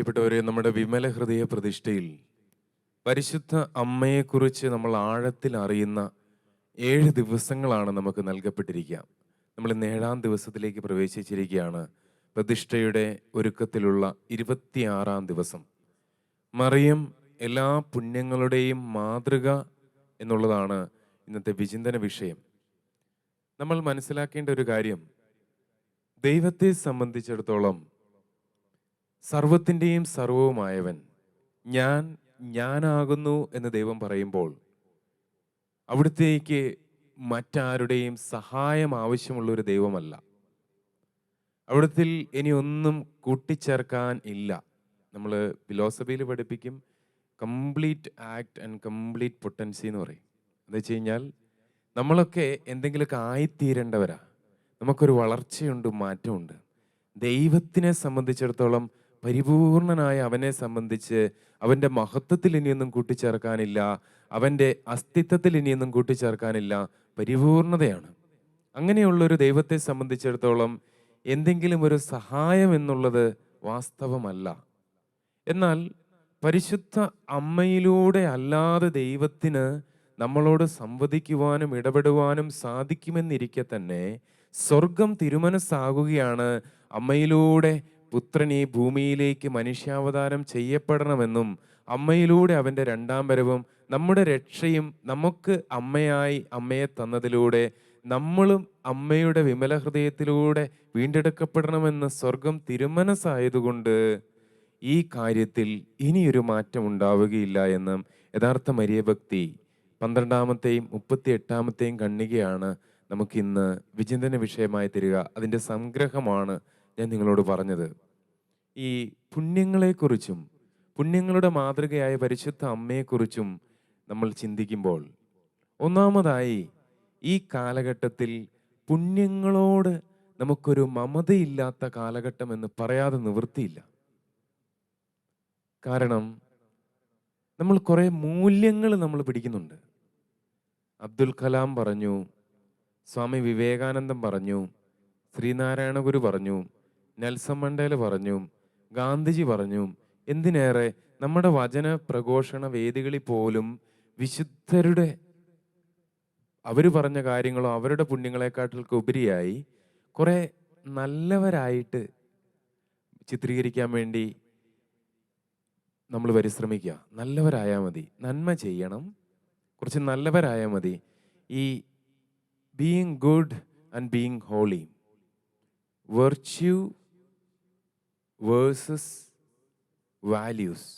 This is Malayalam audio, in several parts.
പ്രിയപ്പെട്ടവരെ, നമ്മുടെ വിമല ഹൃദയ പ്രതിഷ്ഠയിൽ പരിശുദ്ധ അമ്മയെക്കുറിച്ച് നമ്മൾ ആഴത്തിൽ അറിയുന്ന 7 ദിവസങ്ങളാണ് നമുക്ക് നൽകപ്പെട്ടിരിക്കുക. നമ്മൾ ഇന്ന് 7-ാം ദിവസത്തിലേക്ക് പ്രവേശിച്ചിരിക്കുകയാണ്. പ്രതിഷ്ഠയുടെ ഒരുക്കത്തിലുള്ള 26-ാം ദിവസം. മറിയം എല്ലാ പുണ്യങ്ങളുടെയും മാതൃക എന്നുള്ളതാണ് ഇന്നത്തെ വിചിന്തന വിഷയം. നമ്മൾ മനസ്സിലാക്കേണ്ട ഒരു കാര്യം, ദൈവത്തെ സംബന്ധിച്ചിടത്തോളം സർവത്തിൻ്റെയും സർവവുമായവൻ ഞാനാകുന്നു എന്ന് ദൈവം പറയുമ്പോൾ അവിടുത്തേക്ക് മറ്റാരുടെയും സഹായം ആവശ്യമുള്ളൊരു ദൈവമല്ല. അവിടത്തിൽ ഇനി ഒന്നും കൂട്ടിച്ചേർക്കാൻ ഇല്ല. നമ്മൾ ഫിലോസഫിയിൽ പഠിപ്പിക്കും complete act and complete potency എന്ന് പറയും. എന്ന് വെച്ച് കഴിഞ്ഞാൽ നമ്മളൊക്കെ എന്തെങ്കിലുമൊക്കെ ആയിത്തീരേണ്ടവരാ. നമുക്കൊരു വളർച്ചയുണ്ട്, മാറ്റമുണ്ട്. ദൈവത്തിനെ സംബന്ധിച്ചിടത്തോളം പരിപൂർണനായ അവനെ സംബന്ധിച്ച് അവൻ്റെ മഹത്വത്തിൽ ഇനിയൊന്നും കൂട്ടിച്ചേർക്കാനില്ല, അവൻ്റെ അസ്തിത്വത്തിൽ ഇനിയൊന്നും കൂട്ടിച്ചേർക്കാനില്ല. പരിപൂർണതയാണ്. അങ്ങനെയുള്ളൊരു ദൈവത്തെ സംബന്ധിച്ചിടത്തോളം എന്തെങ്കിലും ഒരു സഹായം എന്നുള്ളത് വാസ്തവമല്ല. എന്നാൽ പരിശുദ്ധ അമ്മയിലൂടെ അല്ലാതെ ദൈവത്തിന് നമ്മളോട് സംവദിക്കുവാനും ഇടപെടുവാനും സാധിക്കുമെന്നിരിക്കെ തന്നെ സ്വർഗം തിരുമനസ്സാകുകയാണ് അമ്മയിലൂടെ പുത്രൻ ഈ ഭൂമിയിലേക്ക് മനുഷ്യാവതാരം ചെയ്യപ്പെടണമെന്നും അമ്മയിലൂടെ അവൻ്റെ 2-ാം വരവും നമ്മുടെ രക്ഷയും നമുക്ക് അമ്മയെ തന്നതിലൂടെ നമ്മളും അമ്മയുടെ വിമല ഹൃദയത്തിലൂടെ വീണ്ടെടുക്കപ്പെടണമെന്ന് സ്വർഗം തിരുമനസ്സായതുകൊണ്ട് ഈ കാര്യത്തിൽ ഇനിയൊരു മാറ്റം ഉണ്ടാവുകയില്ല എന്നും യഥാർത്ഥ മരിയഭക്തി 12-ാമത്തെയും 38-ാമത്തെയും ഖണ്ഡികയാണ് നമുക്കിന്ന് വിചിന്തന വിഷയമായി തരിക. അതിൻ്റെ സംഗ്രഹമാണ് ഞാൻ നിങ്ങളോട് പറഞ്ഞത്. ഈ പുണ്യങ്ങളെക്കുറിച്ചും പുണ്യങ്ങളുടെ മാതൃകയായ പരിശുദ്ധ അമ്മയെക്കുറിച്ചും നമ്മൾ ചിന്തിക്കുമ്പോൾ, ഒന്നാമതായി ഈ കാലഘട്ടത്തിൽ പുണ്യങ്ങളോട് നമുക്കൊരു മമതയില്ലാത്ത കാലഘട്ടം എന്ന് പറയാതെ നിവൃത്തിയില്ല. കാരണം നമ്മൾ കുറേ മൂല്യങ്ങൾ നമ്മൾ പിടിക്കുന്നുണ്ട്. അബ്ദുൽ കലാം പറഞ്ഞു, സ്വാമി വിവേകാനന്ദൻ പറഞ്ഞു, ശ്രീനാരായണ ഗുരു പറഞ്ഞു, നെൽസൺ മണ്ടേല പറഞ്ഞു, ഗാന്ധിജി പറഞ്ഞു. എന്തിനേറെ നമ്മുടെ വചന പ്രഘോഷണ വേദികളിൽ പോലും വിശുദ്ധരുടെ അവർ പറഞ്ഞ കാര്യങ്ങളോ അവരുടെ പുണ്യങ്ങളെക്കാട്ടിലൊക്കെ ഉപരിയായി കുറേ നല്ലവരായിട്ട് ചിത്രീകരിക്കാൻ വേണ്ടി നമ്മൾ പരിശ്രമിക്കുക. നല്ലവരായാൽ മതി, നന്മ ചെയ്യണം, കുറച്ച് നല്ലവരായാൽ മതി. ഈ being good and being holy, virtue versus values,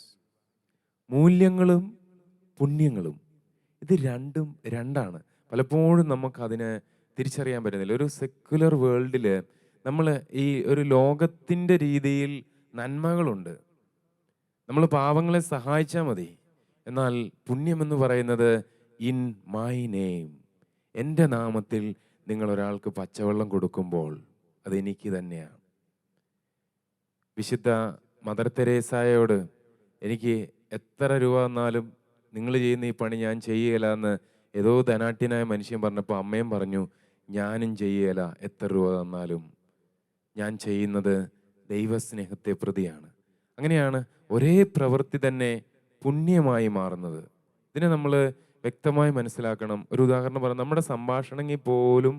മൂല്യങ്ങളും പുണ്യങ്ങളും, ഇത് രണ്ടാണ്. പലപ്പോഴും നമുക്കതിനെ തിരിച്ചറിയാൻ പറ്റുന്നില്ല. ഒരു സെക്യുലർ വേൾഡിൽ നമ്മൾ ഈ ഒരു ലോകത്തിൻ്റെ രീതിയിൽ നന്മകളുണ്ട്, നമ്മൾ പാവങ്ങളെ സഹായിച്ചാൽ മതി. എന്നാൽ പുണ്യമെന്ന് പറയുന്നത് ഇൻ മൈ നെയിം, എൻ്റെ നാമത്തിൽ നിങ്ങൾ ഒരാൾക്ക് പച്ചവെള്ളം കൊടുക്കുമ്പോൾ അതെനിക്ക് തന്നെയാണ്. വിശുദ്ധ മദർ തെരേസായോട് എനിക്ക് എത്ര രൂപ തന്നാലും നിങ്ങൾ ചെയ്യുന്ന ഈ പണി ഞാൻ ചെയ്യുകയില്ല എന്ന് ഏതോ ധനാട്യനായ മനുഷ്യൻ പറഞ്ഞപ്പോൾ അമ്മയും പറഞ്ഞു, ഞാനും ചെയ്യുകയില്ല, എത്ര രൂപ തന്നാലും ഞാൻ ചെയ്യുന്നത് ദൈവസ്നേഹത്തെ പ്രതിയാണ്. അങ്ങനെയാണ് ഒരേ പ്രവൃത്തി തന്നെ പുണ്യമായി മാറുന്നത്. ഇതിനെ നമ്മൾ വ്യക്തമായി മനസ്സിലാക്കണം. ഒരു ഉദാഹരണം പറയാം. നമ്മുടെ സംഭാഷണങ്ങളിൽ പോലും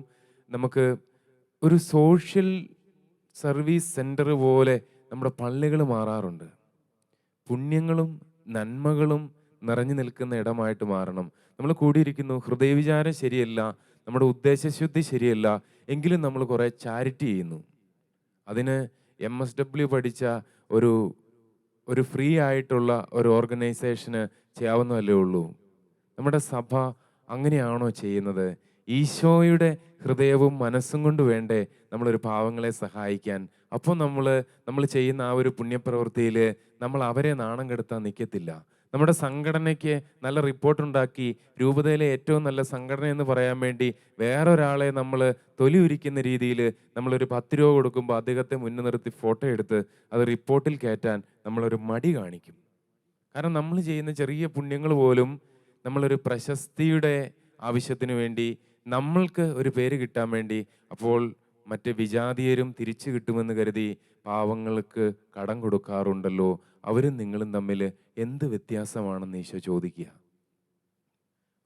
നമുക്ക് ഒരു സോഷ്യൽ സർവീസ് സെൻറ്റർ പോലെ നമ്മുടെ പള്ളികൾ മാറാറുണ്ട്. പുണ്യങ്ങളും നന്മകളും നിറഞ്ഞു നിൽക്കുന്ന ഇടമായിട്ട് മാറണം. നമ്മൾ കൂടിയിരിക്കുന്നു, ഹൃദയവിചാരം ശരിയല്ല, നമ്മുടെ ഉദ്ദേശശുദ്ധി ശരിയല്ല, എങ്കിലും നമ്മൾ കുറേ ചാരിറ്റി ചെയ്യുന്നു. അതിന് MSW പഠിച്ച ഒരു ഫ്രീ ആയിട്ടുള്ള ഒരു ഓർഗനൈസേഷന് ചെയ്യാവുന്നതല്ലേ ഉള്ളൂ. നമ്മുടെ സഭ അങ്ങനെയാണോ ചെയ്യുന്നത്? ഈശോയുടെ ഹൃദയവും മനസ്സും കൊണ്ട് വേണ്ടേ നമ്മളൊരു പാവങ്ങളെ സഹായിക്കാൻ? അപ്പോൾ നമ്മൾ ചെയ്യുന്ന ആ ഒരു പുണ്യപ്രവൃത്തിയിൽ നമ്മൾ അവരെ നാണം കെടുത്താൻ നിൽക്കത്തില്ല. നമ്മുടെ സംഘടനയ്ക്ക് നല്ല റിപ്പോർട്ടുണ്ടാക്കി രൂപതയിലെ ഏറ്റവും നല്ല സംഘടന എന്ന് പറയാൻ വേണ്ടി വേറൊരാളെ നമ്മൾ തൊലി ഉരിക്കുന്ന രീതിയിൽ നമ്മളൊരു 10 രൂപ കൊടുക്കുമ്പോൾ അദ്ദേഹത്തെ മുന്നിൽ നിർത്തി ഫോട്ടോ എടുത്ത് അത് റിപ്പോർട്ടിൽ കയറ്റാൻ നമ്മളൊരു മടി കാണിക്കും. കാരണം നമ്മൾ ചെയ്യുന്ന ചെറിയ പുണ്യങ്ങൾ പോലും നമ്മളൊരു പ്രശസ്തിയുടെ ആവശ്യത്തിന് വേണ്ടി, നമ്മൾക്ക് ഒരു പേര് കിട്ടാൻ വേണ്ടി, അപ്പോൾ മറ്റ് വിജാതീയരും തിരിച്ചു കിട്ടുമെന്ന് കരുതി പാവങ്ങൾക്ക് കടം കൊടുക്കാറുണ്ടല്ലോ. അവരും നിങ്ങളും തമ്മിൽ എന്ത് വ്യത്യാസമാണെന്ന് ഈശോ ചോദിക്കുക.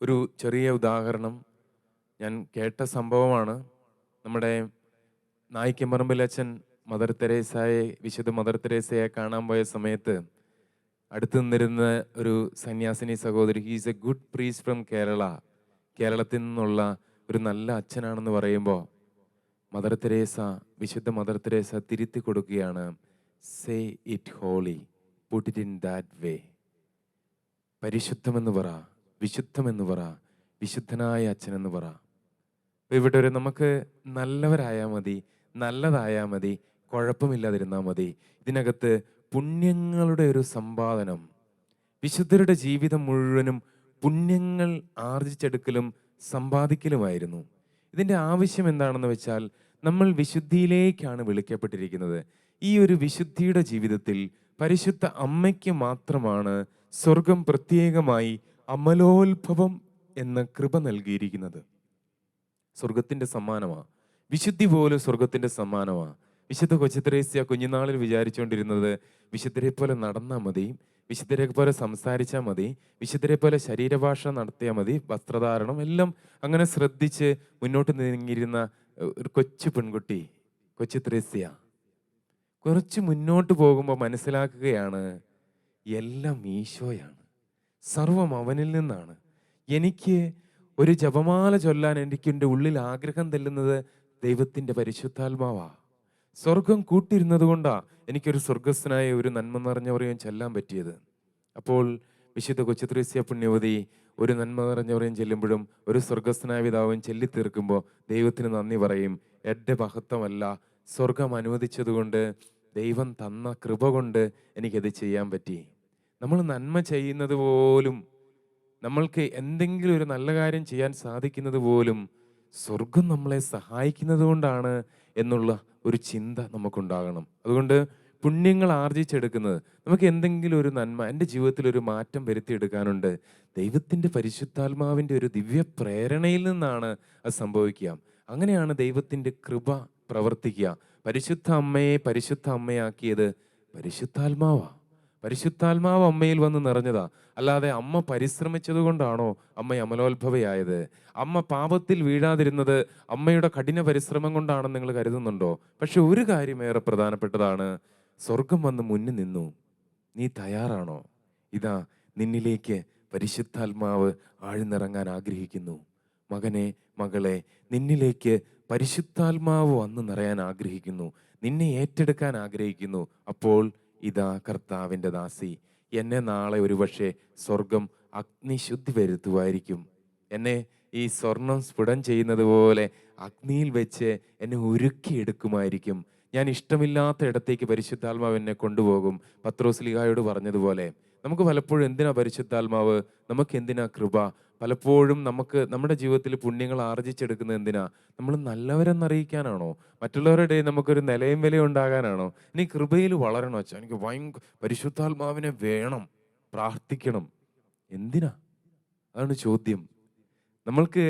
ഒരു ചെറിയ ഉദാഹരണം ഞാൻ കേട്ട സംഭവമാണ്. നമ്മുടെ നായിക്കമ്പറമ്പിലച്ഛൻ വിശുദ്ധ മദർ തെരേസയെ കാണാൻ പോയ സമയത്ത് അടുത്ത് നിന്നിരുന്ന ഒരു സന്യാസിനി സഹോദരി, he's A good priest from Kerala, കേരളത്തിൽ നിന്നുള്ള ഒരു നല്ല അച്ഛനാണെന്ന് പറയുമ്പോൾ വിശുദ്ധ മദർ തെരേസ തിരുത്തി കൊടുക്കുകയാണ്, say it holy, put it in that way. പരിശുദ്ധമെന്ന് പറ, വിശുദ്ധമെന്ന് പറ, വിശുദ്ധനായ അച്ഛനെന്ന് പറ. ഇവിടെ നമുക്ക് നല്ലവരായാൽ മതി, നല്ലതായാൽ മതി, കുഴപ്പമില്ലാതിരുന്നാൽ മതി. ഇതിനകത്ത് പുണ്യങ്ങളുടെ ഒരു സമ്പാദനം, വിശുദ്ധരുടെ ജീവിതം മുഴുവനും പുണ്യങ്ങൾ ആർജിച്ചെടുക്കലും സമ്പാദിക്കലുമായിരുന്നു. ഇതിൻ്റെ ആവശ്യം എന്താണെന്ന് വെച്ചാൽ നമ്മൾ വിശുദ്ധിയിലേക്കാണ് വിളിക്കപ്പെട്ടിരിക്കുന്നത്. ഈ ഒരു വിശുദ്ധിയുടെ ജീവിതത്തിൽ പരിശുദ്ധ അമ്മയ്ക്ക് മാത്രമാണ് സ്വർഗം പ്രത്യേകമായി അമലോത്ഭവം എന്ന കൃപ നൽകിയിരിക്കുന്നത്. സ്വർഗത്തിൻ്റെ സമ്മാനമാണ് വിശുദ്ധി പോലും, സ്വർഗത്തിൻ്റെ സമ്മാനമാണ്. വിശുദ്ധ കൊച്ചുത്രേസ്യ കുഞ്ഞുനാളിൽ വിചാരിച്ചുകൊണ്ടിരുന്നത് വിശുദ്ധരെ പോലെ നടന്നാൽ മതി, വിശുദ്ധരെ പോലെ സംസാരിച്ചാൽ മതി, വിശുദ്ധരെ പോലെ ശരീരഭാഷ നടത്തിയാൽ മതി, വസ്ത്രധാരണം എല്ലാം അങ്ങനെ ശ്രദ്ധിച്ച് മുന്നോട്ട് നീങ്ങിയിരുന്ന ഒരു കൊച്ചു പെൺകുട്ടി കൊച്ചുത്രേസ്യ കുറച്ച് മുന്നോട്ട് പോകുമ്പോൾ മനസ്സിലാക്കുകയാണ്, എല്ലാം ഈശോയാണ്, സർവം അവനിൽ നിന്നാണ്. എനിക്ക് ഒരു ജപമാല ചൊല്ലാൻ എൻ്റെ ഉള്ളിൽ ആഗ്രഹം തെല്ലുന്നത് ദൈവത്തിൻ്റെ പരിശുദ്ധാത്മാവാ. സ്വർഗം കൂട്ടിരുന്നത് കൊണ്ടാ എനിക്കൊരു സ്വർഗസ്ഥനായ ഒരു നന്മ നിറഞ്ഞവരെയും ചെല്ലാൻ പറ്റിയത്. അപ്പോൾ വിശുദ്ധ കൊച്ചുത്രേസ്യ പുണ്യവതി ഒരു നന്മ നിറഞ്ഞവരെയും ചെല്ലുമ്പോഴും ഒരു സ്വർഗസ്ഥനായ പിതാവും ചെല്ലിത്തീർക്കുമ്പോൾ ദൈവത്തിന് നന്ദി പറയും. എൻ്റെ മഹത്വമല്ല, സ്വർഗം അനുവദിച്ചതുകൊണ്ട്, ദൈവം തന്ന കൃപ കൊണ്ട് എനിക്കത് ചെയ്യാൻ പറ്റി. നമ്മൾ നന്മ ചെയ്യുന്നത് പോലും, നമ്മൾക്ക് എന്തെങ്കിലും ഒരു നല്ല കാര്യം ചെയ്യാൻ സാധിക്കുന്നത് പോലും സ്വർഗം നമ്മളെ സഹായിക്കുന്നത് കൊണ്ടാണ് എന്നുള്ള ഒരു ചിന്ത നമുക്കുണ്ടാകണം. അതുകൊണ്ട് പുണ്യങ്ങൾ ആർജിച്ചെടുക്കുന്നത്, നമുക്ക് എന്തെങ്കിലും ഒരു നന്മ, എൻ്റെ ജീവിതത്തിൽ ഒരു മാറ്റം വരുത്തിയെടുക്കാനുണ്ട്, ദൈവത്തിൻ്റെ പരിശുദ്ധാത്മാവിൻ്റെ ഒരു ദിവ്യ പ്രേരണയിൽ നിന്നാണ് അത് സംഭവിക്കുക. അങ്ങനെയാണ് ദൈവത്തിൻ്റെ കൃപ പ്രവർത്തിക്കുക. പരിശുദ്ധ അമ്മയാക്കിയത് പരിശുദ്ധാത്മാവാ. പരിശുദ്ധാത്മാവ് അമ്മയിൽ വന്ന് നിറഞ്ഞതാ. അല്ലാതെ അമ്മ പരിശ്രമിച്ചത് കൊണ്ടാണോ അമ്മ അമലോത്ഭവയായത്? അമ്മ പാപത്തിൽ വീഴാതിരുന്നത് അമ്മയുടെ കഠിന പരിശ്രമം കൊണ്ടാണെന്ന് നിങ്ങൾ കരുതുന്നുണ്ടോ? പക്ഷെ ഒരു കാര്യം ഏറെ പ്രധാനപ്പെട്ടതാണ്, സ്വർഗം വന്ന് മുന്നിൽ നിന്നു. നീ തയ്യാറാണോ? ഇതാ നിന്നിലേക്ക് പരിശുദ്ധാത്മാവ് ആഴ്ന്നിറങ്ങാൻ ആഗ്രഹിക്കുന്നു. മകനെ, മകളെ, നിന്നിലേക്ക് പരിശുദ്ധാത്മാവ് വന്ന് നിറയാൻ ആഗ്രഹിക്കുന്നു, നിന്നെ ഏറ്റെടുക്കാൻ ആഗ്രഹിക്കുന്നു. അപ്പോൾ ഇതാ കർത്താവിൻ്റെ ദാസി, എന്നെ നാളെ ഒരുപക്ഷെ സ്വർഗം അഗ്നിശുദ്ധി വരുത്തുമായിരിക്കും. എന്നെ ഈ സ്വർണം സ്ഫുടം ചെയ്യുന്നത് പോലെ അഗ്നിയിൽ വെച്ച് എന്നെ ഒരുക്കിയെടുക്കുമായിരിക്കും. ഞാൻ ഇഷ്ടമില്ലാത്ത ഇടത്തേക്ക് പരിശുദ്ധാത്മാവ് എന്നെ കൊണ്ടുപോകും. പത്രോസ്ലീഹായോട് പറഞ്ഞതുപോലെ നമുക്ക് പലപ്പോഴും എന്തിനാ പരിശുദ്ധാത്മാവ്, നമുക്ക് എന്തിനാ കൃപ? പലപ്പോഴും നമുക്ക് നമ്മുടെ ജീവിതത്തിൽ പുണ്യങ്ങൾ ആർജിച്ചെടുക്കുന്നത് എന്തിനാ? നമ്മൾ നല്ലവരെന്നറിയിക്കാനാണോ? മറ്റുള്ളവരുടെ നമുക്കൊരു നിലയും വിലയും ഉണ്ടാകാനാണോ? ഇനി കൃപയിൽ വളരണോ? വെച്ചാൽ എനിക്ക് പരിശുദ്ധാത്മാവിനെ വേണം, പ്രാർത്ഥിക്കണം. എന്തിനാ? അതാണ് ചോദ്യം. നമ്മൾക്ക്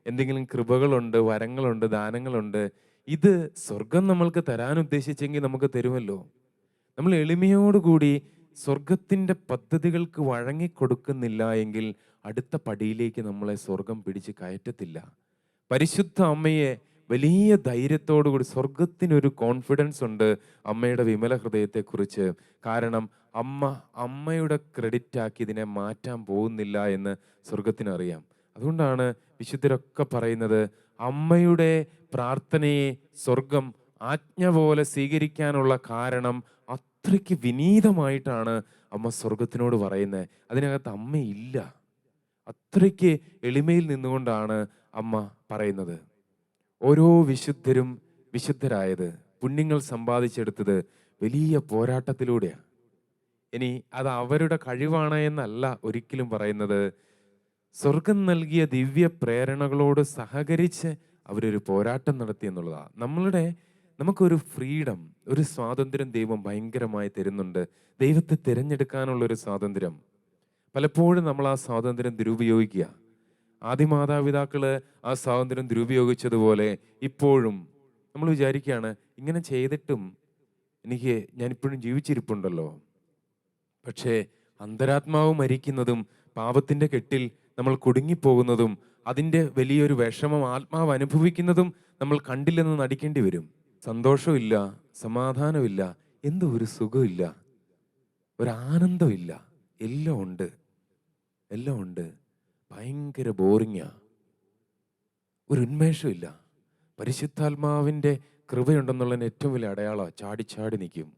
എന്തെങ്കിലും കൃപകളുണ്ട്, വരങ്ങളുണ്ട്, ദാനങ്ങളുണ്ട്. ഇത് സ്വർഗം നമ്മൾക്ക് തരാൻ ഉദ്ദേശിച്ചെങ്കിൽ നമുക്ക് തരുമല്ലോ. നമ്മൾ എളിമയോടുകൂടി സ്വർഗത്തിൻ്റെ പദ്ധതികൾക്ക് വഴങ്ങിക്കൊടുക്കുന്നില്ല എങ്കിൽ അടുത്ത പടിയിലേക്ക് നമ്മളെ സ്വർഗം പിടിച്ച് കയറ്റത്തില്ല. പരിശുദ്ധ അമ്മയെ വലിയ ധൈര്യത്തോടുകൂടി, സ്വർഗത്തിനൊരു കോൺഫിഡൻസ് ഉണ്ട് അമ്മയുടെ വിമല ഹൃദയത്തെക്കുറിച്ച്. കാരണം അമ്മയുടെ ക്രെഡിറ്റ് ആക്കി ഇതിനെ മാറ്റാൻ പോകുന്നില്ല എന്ന് സ്വർഗത്തിനറിയാം. അതുകൊണ്ടാണ് വിശുദ്ധരൊക്കെ പറയുന്നത്, അമ്മയുടെ പ്രാർത്ഥനയെ സ്വർഗം ആജ്ഞ പോലെ സ്വീകരിക്കാനുള്ള കാരണം അത്രയ്ക്ക് വിനീതമായിട്ടാണ് അമ്മ സ്വർഗത്തിനോട് പറയുന്നത്. അതിനകത്ത് അമ്മയില്ല. അത്രയ്ക്ക് എളിമയിൽ നിന്നുകൊണ്ടാണ് അമ്മ പറയുന്നത്. ഓരോ വിശുദ്ധരും വിശുദ്ധരായത്, പുണ്യങ്ങൾ സമ്പാദിച്ചെടുത്തത് വലിയ പോരാട്ടത്തിലൂടെയാണ്. ഇനി അത് അവരുടെ കഴിവാണ് എന്നല്ല ഒരിക്കലും പറയുന്നത്. സ്വർഗം നൽകിയ ദിവ്യ പ്രേരണകളോട് സഹകരിച്ച് അവരൊരു പോരാട്ടം നടത്തി എന്നുള്ളതാണ്. നമുക്കൊരു ഫ്രീഡം, ഒരു സ്വാതന്ത്ര്യം ദൈവം ഭയങ്കരമായി തരുന്നുണ്ട്. ദൈവത്തെ തിരഞ്ഞെടുക്കാനുള്ളൊരു സ്വാതന്ത്ര്യം. പലപ്പോഴും നമ്മൾ ആ സ്വാതന്ത്ര്യം ദുരുപയോഗിക്കുക. ആദ്യ മാതാപിതാക്കള് ആ സ്വാതന്ത്ര്യം ദുരുപയോഗിച്ചതുപോലെ ഇപ്പോഴും നമ്മൾ വിചാരിക്കുകയാണ്, ഇങ്ങനെ ചെയ്തിട്ടും ഞാനിപ്പോഴും ജീവിച്ചിരിപ്പുണ്ടല്ലോ, പക്ഷേ അന്തരാത്മാവ് മരിക്കുന്നതും പാപത്തിൻ്റെ കെട്ടിൽ നമ്മൾ കുടുങ്ങിപ്പോകുന്നതും അതിൻ്റെ വലിയൊരു വിഷമം ആത്മാവ് അനുഭവിക്കുന്നതും നമ്മൾ കണ്ടില്ലെന്ന് നടിക്കേണ്ടി വരും. സന്തോഷമില്ല, സമാധാനമില്ല, എന്തോ ഒരു സുഖമില്ല, ഒരാനന്ദമില്ല. എല്ലാം ഉണ്ട്, എല്ലാം ഉണ്ട്. ഭയങ്കര ബോറിങ്ങാ, ഒരു ഉന്മേഷമില്ല. പരിശുദ്ധാത്മാവിൻ്റെ കൃപയുണ്ടെന്നുള്ളതിന് ഏറ്റവും വലിയ അടയാളമാണ് ചാടി ചാടി നിൽക്കും.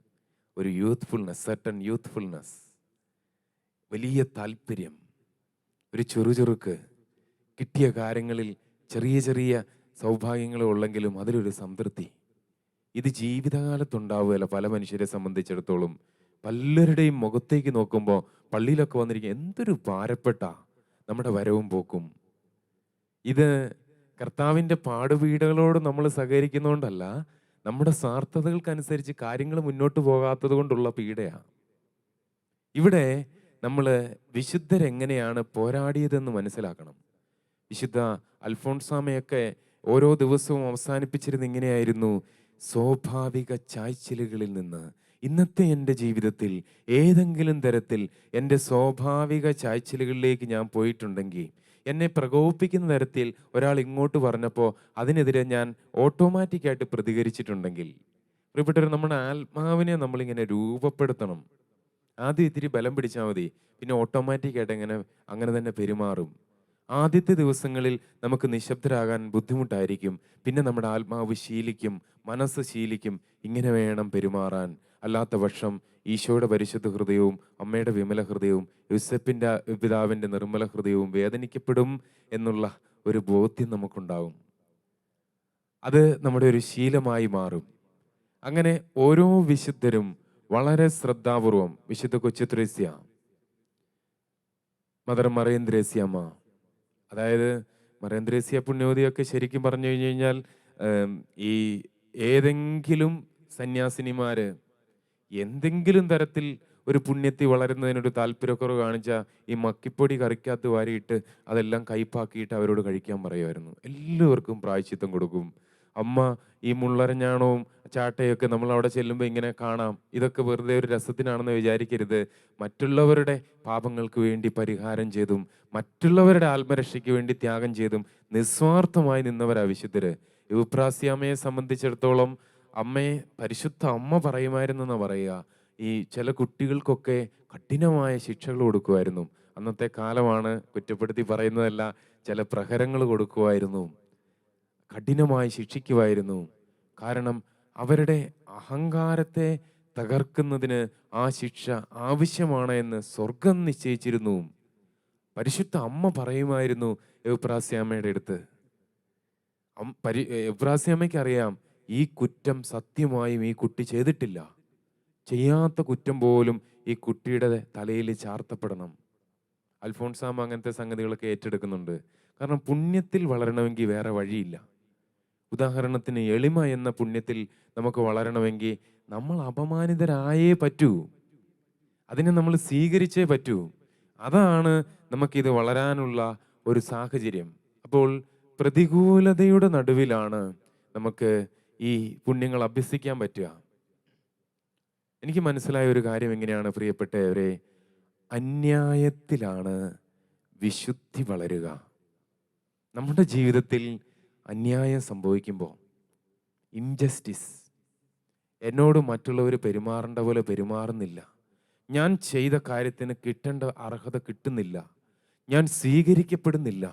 ഒരു യൂത്ത്ഫുൾനെസ്, സർട്ടൻ യൂത്ത്ഫുൾനെസ്, വലിയ താല്പര്യം, ഒരു ചുറുചുറുക്ക്, കിട്ടിയ കാര്യങ്ങളിൽ ചെറിയ ചെറിയ സൗഭാഗ്യങ്ങൾ ഉള്ളെങ്കിലും അതിലൊരു സംതൃപ്തി. ഇത് ജീവിതകാലത്തുണ്ടാവുകയല്ല. പല മനുഷ്യരെ സംബന്ധിച്ചിടത്തോളം പലരുടെയും മുഖത്തേക്ക് നോക്കുമ്പോൾ പള്ളിയിലൊക്കെ വന്നിരിക്കുക എന്തൊരു ഭാരപ്പെട്ട നമ്മുടെ വരവും പോക്കും. ഇത് കർത്താവിൻ്റെ പാടുപീടുകളോട് നമ്മൾ സഹകരിക്കുന്നതുകൊണ്ടല്ല, നമ്മുടെ സ്വാർത്ഥതകൾക്കനുസരിച്ച് കാര്യങ്ങൾ മുന്നോട്ട് പോകാത്തത് കൊണ്ടുള്ള പീഡയാണ്. ഇവിടെ നമ്മൾ വിശുദ്ധരെങ്ങനെയാണ് പോരാടിയതെന്ന് മനസ്സിലാക്കണം. വിശുദ്ധ അൽഫോൺസാമയൊക്കെ ഓരോ ദിവസവും അവസാനിപ്പിച്ചിരുന്ന ഇങ്ങനെയായിരുന്നു: സ്വാഭാവിക ചായ്ച്ചിലുകളിൽ നിന്ന് ഇന്നത്തെ എൻ്റെ ജീവിതത്തിൽ ഏതെങ്കിലും തരത്തിൽ എൻ്റെ സ്വാഭാവിക ചായ്ച്ചിലുകളിലേക്ക് ഞാൻ പോയിട്ടുണ്ടെങ്കിൽ, എന്നെ പ്രകോപിപ്പിക്കുന്ന തരത്തിൽ ഒരാൾ ഇങ്ങോട്ട് പറഞ്ഞപ്പോൾ അതിനെതിരെ ഞാൻ ഓട്ടോമാറ്റിക്കായിട്ട് പ്രതികരിച്ചിട്ടുണ്ടെങ്കിൽ, പ്രിയപ്പെട്ടവർ, നമ്മുടെ ആത്മാവിനെ നമ്മളിങ്ങനെ രൂപപ്പെടുത്തണം. ആദ്യം ഇത്തിരി ബലം പിടിച്ചാൽ മതി, പിന്നെ ഓട്ടോമാറ്റിക്കായിട്ട് അങ്ങനെ തന്നെ പെരുമാറും. ആദ്യത്തെ ദിവസങ്ങളിൽ നമുക്ക് നിശബ്ദരാകാൻ ബുദ്ധിമുട്ടായിരിക്കും. പിന്നെ നമ്മുടെ ആത്മാവ് ശീലിക്കും, മനസ്സ് ശീലിക്കും, ഇങ്ങനെ വേണം പെരുമാറാൻ. അല്ലാത്ത പക്ഷം ഈശോയുടെ പരിശുദ്ധ ഹൃദയവും അമ്മയുടെ വിമല ഹൃദയവും യൂസഫിൻ്റെ പിതാവിൻ്റെ നിർമ്മല ഹൃദയവും വേദനിക്കപ്പെടും എന്നുള്ള ഒരു ബോധ്യം നമുക്കുണ്ടാവും. അത് നമ്മുടെ ഒരു ശീലമായി മാറും. അങ്ങനെ ഓരോ വിശുദ്ധരും വളരെ ശ്രദ്ധാപൂർവം, വിശുദ്ധ കൊച്ചു ത്രേസ്യ, മദർ മറിയം ത്രേസ്യമ്മ, അതായത് മറിയം ത്രേസ്യ പുണ്യവതിയൊക്കെ ശരിക്കും പറഞ്ഞു കഴിഞ്ഞു കഴിഞ്ഞാൽ ഈ ഏതെങ്കിലും സന്യാസിനിമാർ എന്തെങ്കിലും തരത്തിൽ ഒരു പുണ്യത്തിൽ വളരുന്നതിനൊരു താല്പര്യക്കുറവ് കാണിച്ചാൽ ഈ മക്കിപ്പൊടി കറിക്കകത്ത് വാരിയിട്ട് അതെല്ലാം കയ്പാക്കിയിട്ട് അവരോട് കഴിക്കാൻ പറയുമായിരുന്നു. എല്ലാവർക്കും പ്രായശ്ചിത്തം കൊടുക്കും. അമ്മ ഈ മുള്ളരഞ്ഞാണവും ചാട്ടയൊക്കെ നമ്മൾ അവിടെ ചെല്ലുമ്പോൾ ഇങ്ങനെ കാണാം. ഇതൊക്കെ വെറുതെ ഒരു രസത്തിനാണെന്ന് വിചാരിക്കരുത്. മറ്റുള്ളവരുടെ പാപങ്ങൾക്ക് വേണ്ടി പരിഹാരം ചെയ്തും മറ്റുള്ളവരുടെ ആത്മരക്ഷയ്ക്ക് വേണ്ടി ത്യാഗം ചെയ്തും നിസ്വാർത്ഥമായി നിന്നവരാ വിശുദ്ധര്. യൂപ്രാസ്യാമ്മയെ സംബന്ധിച്ചിടത്തോളം അമ്മയെ പരിശുദ്ധ അമ്മ പറയുമായിരുന്നെന്നാ പറയുക. ഈ ചില കുട്ടികൾക്കൊക്കെ കഠിനമായ ശിക്ഷകൾ കൊടുക്കുമായിരുന്നു. അന്നത്തെ കാലമാണ്, കുറ്റപ്പെടുത്തി പറയുന്നതല്ല. ചില പ്രഹരങ്ങൾ കൊടുക്കുമായിരുന്നു, കഠിനമായി ശിക്ഷിക്കുമായിരുന്നു. കാരണം അവരുടെ അഹങ്കാരത്തെ തകർക്കുന്നതിന് ആ ശിക്ഷ ആവശ്യമാണ് എന്ന് സ്വർഗം നിശ്ചയിച്ചിരുന്നു. പരിശുദ്ധ അമ്മ പറയുമായിരുന്നു എവ്പ്രാസ്യാമ്മയുടെ അടുത്ത്. എവ്പ്രാസ്യാമ്മയ്ക്ക് അറിയാം ഈ കുറ്റം സത്യമായും ഈ കുട്ടി ചെയ്തിട്ടില്ല. ചെയ്യാത്ത കുറ്റം പോലും ഈ കുട്ടിയുടെ തലയിൽ ചാർത്തപ്പെടണം. അൽഫോൺസാമ്മ അങ്ങനത്തെ സംഗതികളൊക്കെ ഏറ്റെടുക്കുന്നുണ്ട്. കാരണം പുണ്യത്തിൽ വളരണമെങ്കിൽ വേറെ വഴിയില്ല. ഉദാഹരണത്തിന് എളിമ എന്ന പുണ്യത്തിൽ നമുക്ക് വളരണമെങ്കിൽ നമ്മൾ അപമാനിതരായേ പറ്റൂ, അതിനെ നമ്മൾ സ്വീകരിച്ചേ പറ്റൂ. അതാണ് നമുക്കിത് വളരാനുള്ള ഒരു സാഹചര്യം. അപ്പോൾ പ്രതികൂലതയുടെ നടുവിലാണ് നമുക്ക് ഈ പുണ്യങ്ങൾ അഭ്യസിക്കാൻ പറ്റുക. എനിക്ക് മനസ്സിലായ ഒരു കാര്യം എങ്ങനെയാണ് പ്രിയപ്പെട്ടവരെ, അന്യായത്തിലാണ് വിശുദ്ധി വളരുക. നമ്മുടെ ജീവിതത്തിൽ അന്യായം സംഭവിക്കുമ്പോൾ, ഇൻജസ്റ്റിസ്, എന്നോട് മറ്റുള്ളവർ പെരുമാറേണ്ട പോലെ പെരുമാറുന്നില്ല, ഞാൻ ചെയ്ത കാര്യത്തിന് കിട്ടേണ്ട അർഹത കിട്ടുന്നില്ല, ഞാൻ സ്വീകരിക്കപ്പെടുന്നില്ല,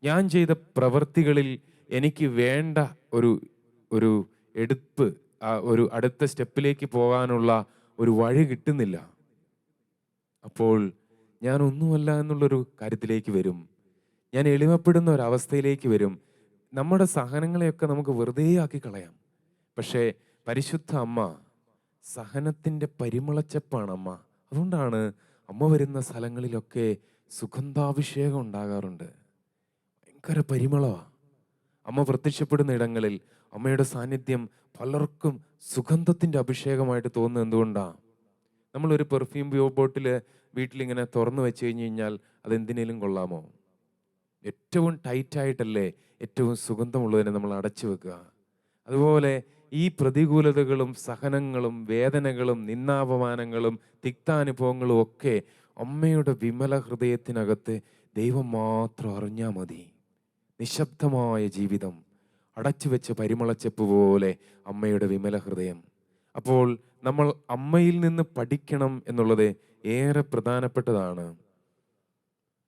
ഞാൻ ചെയ്ത പ്രവൃത്തികളിൽ എനിക്ക് വേണ്ട ഒരു എടുപ്പ്, ഒരു അടുത്ത സ്റ്റെപ്പിലേക്ക് പോകാനുള്ള ഒരു വഴി കിട്ടുന്നില്ല. അപ്പോൾ ഞാൻ ഒന്നുമല്ല എന്നുള്ളൊരു കാര്യത്തിലേക്ക് വരും. ഞാൻ എളിമപ്പെടുന്ന ഒരവസ്ഥയിലേക്ക് വരും. നമ്മുടെ സഹനങ്ങളെയൊക്കെ നമുക്ക് വെറുതെ ആക്കി കളയാം. പക്ഷേ പരിശുദ്ധ അമ്മ സഹനത്തിൻ്റെ പരിമളച്ചപ്പാണ് അമ്മ. അതുകൊണ്ടാണ് അമ്മ വരുന്ന സ്ഥലങ്ങളിലൊക്കെ സുഗന്ധാഭിഷേകം ഉണ്ടാകാറുണ്ട്. ഭയങ്കര പരിമളമാണ്. അമ്മ പ്രത്യക്ഷപ്പെടുന്ന ഇടങ്ങളിൽ അമ്മയുടെ സാന്നിധ്യം പലർക്കും സുഗന്ധത്തിൻ്റെ അഭിഷേകമായിട്ട് തോന്നുന്നത് എന്തുകൊണ്ടാണ്? നമ്മളൊരു പെർഫ്യൂം ബോട്ടിൽ വീട്ടിലിങ്ങനെ തുറന്നു വെച്ച് കഴിഞ്ഞ് കഴിഞ്ഞാൽ അതെന്തിനേലും കൊള്ളാമോ? ഏറ്റവും ടൈറ്റായിട്ടല്ലേ ഏറ്റവും സുഗന്ധമുള്ളതിനെ നമ്മൾ അടച്ചു വെക്കുക. അതുപോലെ ഈ പ്രതികൂലതകളും സഹനങ്ങളും വേദനകളും നിന്ദാപമാനങ്ങളും തിക്താനുഭവങ്ങളും ഒക്കെ അമ്മയുടെ വിമല ഹൃദയത്തിനകത്ത് ദൈവം മാത്രം അറിഞ്ഞാൽ മതി. നിശബ്ദമായ ജീവിതം, അടച്ചു വെച്ച പരിമളച്ചെപ്പ് പോലെ അമ്മയുടെ വിമല ഹൃദയം. അപ്പോൾ നമ്മൾ അമ്മയിൽ നിന്ന് പഠിക്കണം എന്നുള്ളത് ഏറെ പ്രധാനപ്പെട്ടതാണ്.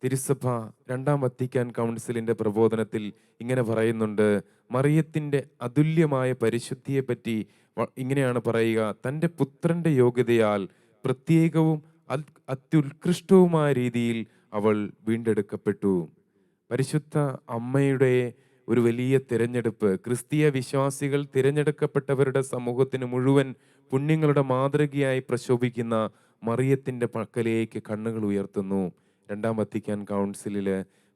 തിരുസഭ രണ്ടാം വത്തിക്കാൻ കൗൺസിലിന്റെ പ്രബോധനത്തിൽ ഇങ്ങനെ പറയുന്നുണ്ട്, മറിയത്തിന്റെ അതുല്യമായ പരിശുദ്ധിയെപ്പറ്റി ഇങ്ങനെയാണ് പറയുക: തൻ്റെ പുത്രന്റെ യോഗ്യതയാൽ പ്രത്യേകവും അത്യുത്കൃഷ്ടവുമായ രീതിയിൽ അവൾ വീണ്ടെടുക്കപ്പെട്ടു. പരിശുദ്ധ അമ്മയുടെ ഒരു വലിയ തിരഞ്ഞെടുപ്പ്, ക്രിസ്തീയ വിശ്വാസികൾ തിരഞ്ഞെടുക്കപ്പെട്ടവരുടെ സമൂഹത്തിന് മുഴുവൻ പുണ്യങ്ങളുടെ മാതൃകയായി പ്രശോഭിക്കുന്ന മറിയത്തിന്റെ പക്കലേക്ക് കണ്ണുകൾ ഉയർത്തുന്നു. രണ്ടാം വത്തിക്കാൻ കൗൺസിലിൽ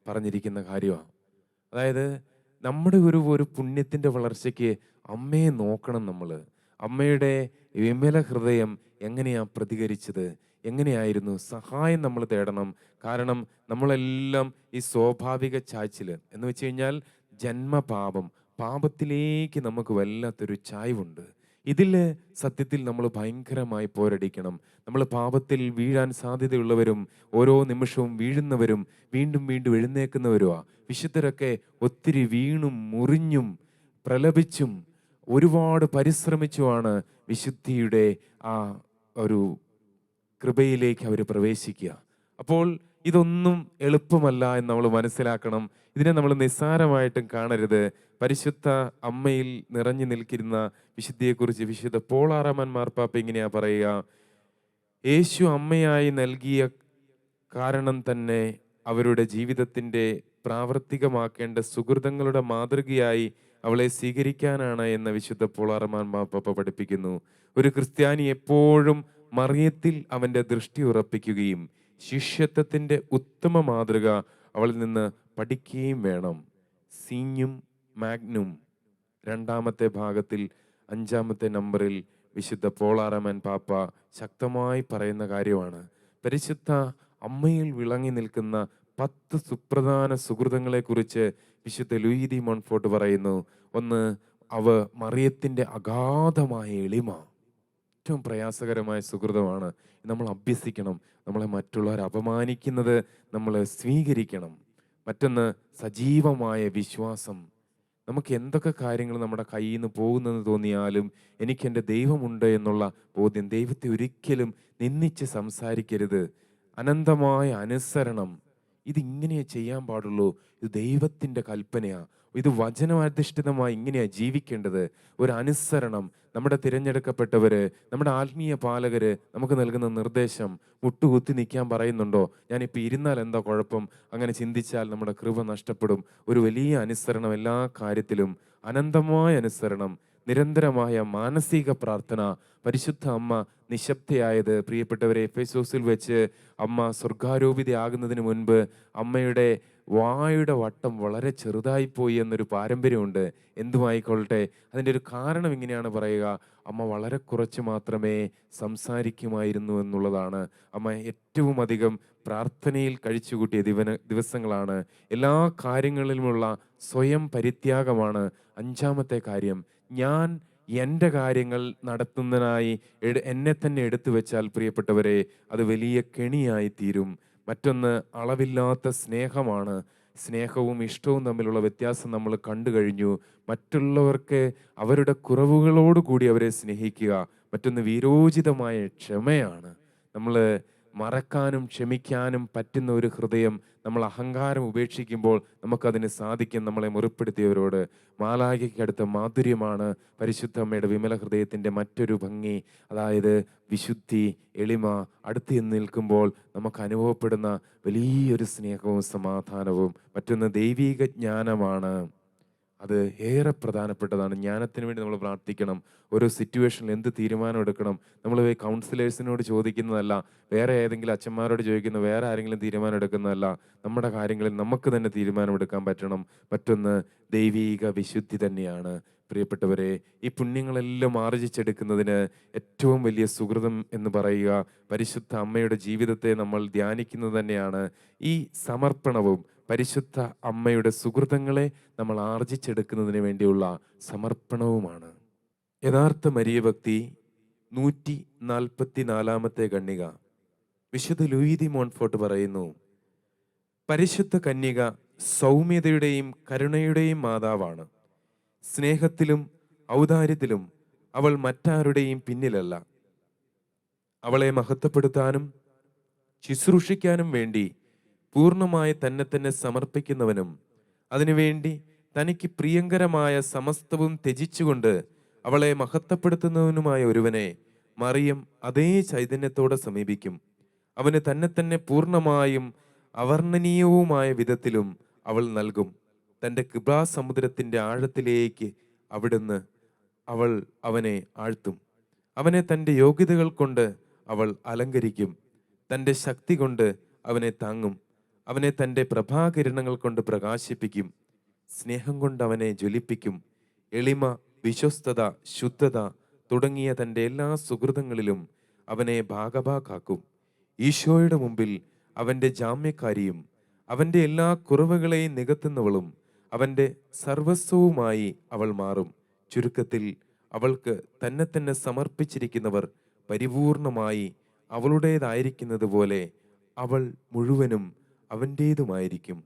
പറഞ്ഞിരിക്കുന്ന കാര്യമാണ്. അതായത് നമ്മുടെ ഒരു പുണ്യത്തിൻ്റെ വളർച്ചയ്ക്ക് അമ്മയെ നോക്കണം. നമ്മൾ അമ്മയുടെ വിമല ഹൃദയം എങ്ങനെയാണ് പ്രതികരിച്ചത്, എങ്ങനെയായിരുന്നു, സഹായം നമ്മൾ തേടണം. കാരണം നമ്മളെല്ലാം ഈ സ്വാഭാവിക ചായ്ച്ചിൽ എന്ന് വെച്ച് കഴിഞ്ഞാൽ ജന്മപാപം, പാപത്തിലേക്ക് നമുക്ക് വല്ലാത്തൊരു ചായ്വുണ്ട്. ഇതിൽ സത്യത്തിൽ നമ്മൾ ഭയങ്കരമായി പോരടിക്കണം. നമ്മൾ പാപത്തിൽ വീഴാൻ സാധ്യതയുള്ളവരും ഓരോ നിമിഷവും വീഴുന്നവരും വീണ്ടും വീണ്ടും എഴുന്നേൽക്കുന്നവരുമാണ്. വിശുദ്ധരൊക്കെ ഒത്തിരി വീണും മുറിഞ്ഞും പ്രലപിച്ചും ഒരുപാട് പരിശ്രമിച്ചുമാണ് വിശുദ്ധിയുടെ ആ ഒരു കൃപയിലേക്ക് അവർ പ്രവേശിക്കുക. അപ്പോൾ ഇതൊന്നും എളുപ്പമല്ല എന്ന് നമ്മൾ മനസ്സിലാക്കണം. ഇതിനെ നമ്മൾ നിസ്സാരമായിട്ടും കാണരുത്. പരിശുദ്ധ അമ്മയിൽ നിറഞ്ഞു നിൽക്കുന്ന വിശുദ്ധിയെക്കുറിച്ച് വിശുദ്ധ പോൾ ആറാമൻ മാർപ്പാപ്പ ഇങ്ങനെയാ പറയുക: യേശു അമ്മയായി നൽകിയ കാരണം തന്നെ അവരുടെ ജീവിതത്തിൻ്റെ പ്രാവർത്തികമാക്കേണ്ട സുഹൃതങ്ങളുടെ മാതൃകയായി അവളെ സ്വീകരിക്കാനാണ് എന്ന് വിശുദ്ധ പോൾ ആറാമൻ മാർപ്പാപ്പ പഠിപ്പിക്കുന്നു. ഒരു ക്രിസ്ത്യാനി എപ്പോഴും മറിയത്തിൽ അവൻ്റെ ദൃഷ്ടി ഉറപ്പിക്കുകയും ശിഷ്യത്വത്തിൻ്റെ ഉത്തമ മാതൃക അവളിൽ നിന്ന് പഠിക്കുകയും വേണം. സീഞ്ഞും മാഗ്നും രണ്ടാമത്തെ ഭാഗത്തിൽ 5-ാമത്തെ നമ്പറിൽ വിശുദ്ധ പോൾ ആറാമൻ പാപ്പ ശക്തമായി പറയുന്ന കാര്യമാണ്. പരിശുദ്ധ അമ്മയിൽ വിളങ്ങി നിൽക്കുന്ന 10 സുപ്രധാന സുഹൃതങ്ങളെക്കുറിച്ച് വിശുദ്ധ ലൂയി ദി മോൺഫോർട്ട് പറയുന്നു. ഒന്ന്, മറിയത്തിൻ്റെ അഗാധമായ എളിമ ഏറ്റവും പ്രയാസകരമായ സുഹൃതമാണ്. നമ്മൾ അഭ്യസിക്കണം. നമ്മളെ മറ്റുള്ളവർ അപമാനിക്കുന്നത് നമ്മൾ സ്വീകരിക്കണം. മറ്റൊന്ന്, സജീവമായ വിശ്വാസം. നമുക്ക് എന്തൊക്കെ കാര്യങ്ങൾ നമ്മുടെ കയ്യിൽ നിന്ന് പോകുന്നെന്ന് തോന്നിയാലും എനിക്കെൻ്റെ ദൈവമുണ്ട് എന്നുള്ള ബോധ്യം. ദൈവത്തെ ഒരിക്കലും നിന്ദിച്ച് സംസാരിക്കരുത്. അനന്തമായ അനുസരണം. ഇതിങ്ങനെ ചെയ്യാൻ പാടുള്ളൂ. ഇത് ദൈവത്തിൻ്റെ കൽപ്പനയാണ്. ഇത് വചനാധിഷ്ഠിതമായി ഇങ്ങനെയാണ് ജീവിക്കേണ്ടത്. ഒരു അനുസരണം. നമ്മുടെ തിരഞ്ഞെടുക്കപ്പെട്ടവര്, നമ്മുടെ ആത്മീയ പാലകര് നമുക്ക് നൽകുന്ന നിർദ്ദേശം മുട്ടുകുത്തി നിൽക്കാൻ പറയുന്നുണ്ടോ? ഞാനിപ്പോൾ ഇരുന്നാൽ എന്താ കുഴപ്പം? അങ്ങനെ ചിന്തിച്ചാൽ നമ്മുടെ കൃപ നഷ്ടപ്പെടും. ഒരു വലിയ അനുസരണം എല്ലാ കാര്യത്തിലും, അനന്തമായ അനുസരണം, നിരന്തരമായ മാനസിക പ്രാർത്ഥന. പരിശുദ്ധ അമ്മ നിശബ്ദയായത് പ്രിയപ്പെട്ടവരെ, എഫേസോസിൽ വെച്ച് അമ്മ സ്വർഗാരോപിതയാകുന്നതിന് മുൻപ് അമ്മയുടെ വായുടെ വട്ടം വളരെ ചെറുതായിപ്പോയി എന്നൊരു പാരമ്പര്യമുണ്ട്. എന്തുമായിക്കൊള്ളട്ടെ, അതിൻ്റെ ഒരു കാരണം ഇങ്ങനെയാണ് പറയുക: അമ്മ വളരെ കുറച്ച് മാത്രമേ സംസാരിക്കുമായിരുന്നു എന്നുള്ളതാണ്. അമ്മ ഏറ്റവും അധികം പ്രാർത്ഥനയിൽ കഴിച്ചുകൂട്ടിയ ദിവസങ്ങളാണ്. എല്ലാ കാര്യങ്ങളിലുമുള്ള സ്വയം പരിത്യാഗമാണ് 5-ാമത്തെ കാര്യം. ഞാൻ എൻ്റെ കാര്യങ്ങൾ നടത്തുന്നതിനായി എന്നെ തന്നെ എടുത്തു വെച്ചാൽ പ്രിയപ്പെട്ടവരെ, അത് വലിയ കെണിയായി തീരും. മറ്റൊന്ന്, അളവില്ലാത്ത സ്നേഹമാണ്. സ്നേഹവും ഇഷ്ടവും തമ്മിലുള്ള വ്യത്യാസം നമ്മൾ കണ്ടു കഴിഞ്ഞു. മറ്റുള്ളവർക്ക് അവരുടെ കുറവുകളോടുകൂടി അവരെ സ്നേഹിക്കുക. മറ്റൊന്ന്, വീരോചിതമായ ക്ഷമയാണ്. നമ്മൾ മറക്കാനും ക്ഷമിക്കാനും പറ്റുന്ന ഒരു ഹൃദയം. നമ്മൾ അഹങ്കാരം ഉപേക്ഷിക്കുമ്പോൾ നമുക്കതിന് സാധിക്കും. നമ്മളെ മുറിപ്പെടുത്തിയവരോട് മാലാഖയ്ക്കടുത്ത മാധുര്യമാണ് പരിശുദ്ധ അമ്മയുടെ വിമല ഹൃദയത്തിൻ്റെ മറ്റൊരു ഭംഗി. അതായത് വിശുദ്ധി, എളിമ. അടുത്ത് നിൽക്കുമ്പോൾ നമുക്ക് അനുഭവപ്പെടുന്ന വലിയൊരു സ്നേഹവും സമാധാനവും. മറ്റൊന്ന്, ദൈവീക ജ്ഞാനമാണ്. അത് ഏറെ പ്രധാനപ്പെട്ടതാണ്. ജ്ഞാനത്തിന് വേണ്ടി നമ്മൾ പ്രാർത്ഥിക്കണം. ഓരോ സിറ്റുവേഷനിൽ എന്ത് തീരുമാനം എടുക്കണം നമ്മൾ കൗൺസിലേഴ്സിനോട് ചോദിക്കുന്നതല്ല, വേറെ ഏതെങ്കിലും അച്ഛന്മാരോട് ചോദിക്കുന്ന, വേറെ ആരെങ്കിലും തീരുമാനം എടുക്കുന്നതല്ല. നമ്മുടെ കാര്യങ്ങളിൽ നമുക്ക് തന്നെ തീരുമാനമെടുക്കാൻ പറ്റണം. മറ്റൊന്ന്, ദൈവീക വിശുദ്ധി തന്നെയാണ്. പ്രിയപ്പെട്ടവരെ, ഈ പുണ്യങ്ങളെല്ലാം ആർജിച്ചെടുക്കുന്നതിന് ഏറ്റവും വലിയ സുഹൃതം എന്ന് പറയുക പരിശുദ്ധ അമ്മയുടെ ജീവിതത്തെ നമ്മൾ ധ്യാനിക്കുന്നത് തന്നെയാണ്. ഈ സമർപ്പണവും പരിശുദ്ധ അമ്മയുടെ സുഹൃതങ്ങളെ നമ്മൾ ആർജിച്ചെടുക്കുന്നതിന് വേണ്ടിയുള്ള സമർപ്പണവുമാണ്. യഥാർത്ഥ മരിയഭക്തി 144 ഖണ്ഡിക. വിശുദ്ധ ലൂയി ദി മോൺഫോർട്ട് പറയുന്നു, പരിശുദ്ധ കന്യക സൗമ്യതയുടെയും കരുണയുടെയും മാതാവാണ്. സ്നേഹത്തിലും ഔദാര്യത്തിലും അവൾ മറ്റാരുടെയും പിന്നിലല്ല. അവളെ മഹത്വപ്പെടുത്താനും ശുശ്രൂഷിക്കാനും വേണ്ടി പൂർണ്ണമായി തന്നെ സമർപ്പിക്കുന്നവനും അതിനുവേണ്ടി തനിക്ക് പ്രിയങ്കരമായ സമസ്തവും ത്യജിച്ചുകൊണ്ട് അവളെ മഹത്വപ്പെടുത്തുന്നവനുമായ ഒരുവനെ മറിയം അതേ ചൈതന്യത്തോടെ സമീപിക്കും. അവന് തന്നെ പൂർണ്ണമായും അവർണ്ണനീയവുമായ വിധത്തിലും അവൾ നൽകും. തൻ്റെ കൃപാസമുദ്രത്തിൻ്റെ ആഴത്തിലേക്ക് അവിടുന്ന് അവനെ ആഴ്ത്തും. അവനെ തൻ്റെ യോഗ്യതകൾ കൊണ്ട് അവൾ അലങ്കരിക്കും. തൻ്റെ ശക്തി കൊണ്ട് അവനെ താങ്ങും. അവനെ തൻ്റെ പ്രഭാകിരണങ്ങൾ കൊണ്ട് പ്രകാശിപ്പിക്കും. സ്നേഹം കൊണ്ട് അവനെ ജ്വലിപ്പിക്കും. എളിമ, വിശ്വസ്തത, ശുദ്ധത തുടങ്ങിയ തൻ്റെ എല്ലാ സുഹൃതങ്ങളിലും അവനെ ഭാഗഭാക്കാക്കും. ഈശോയുടെ മുമ്പിൽ അവൻ്റെ ജാമ്യക്കാരിയും അവൻ്റെ എല്ലാ കുറവുകളെയും നികത്തുന്നവളും അവൻ്റെ സർവസ്വവുമായി അവൾ മാറും. ചുരുക്കത്തിൽ, അവൾക്ക് തന്നെ സമർപ്പിച്ചിരിക്കുന്നവർ പരിപൂർണമായി അവളുടേതായിരിക്കുന്നത് പോലെ അവൾ മുഴുവനും അവൻ്റേതുമായിരിക്കും.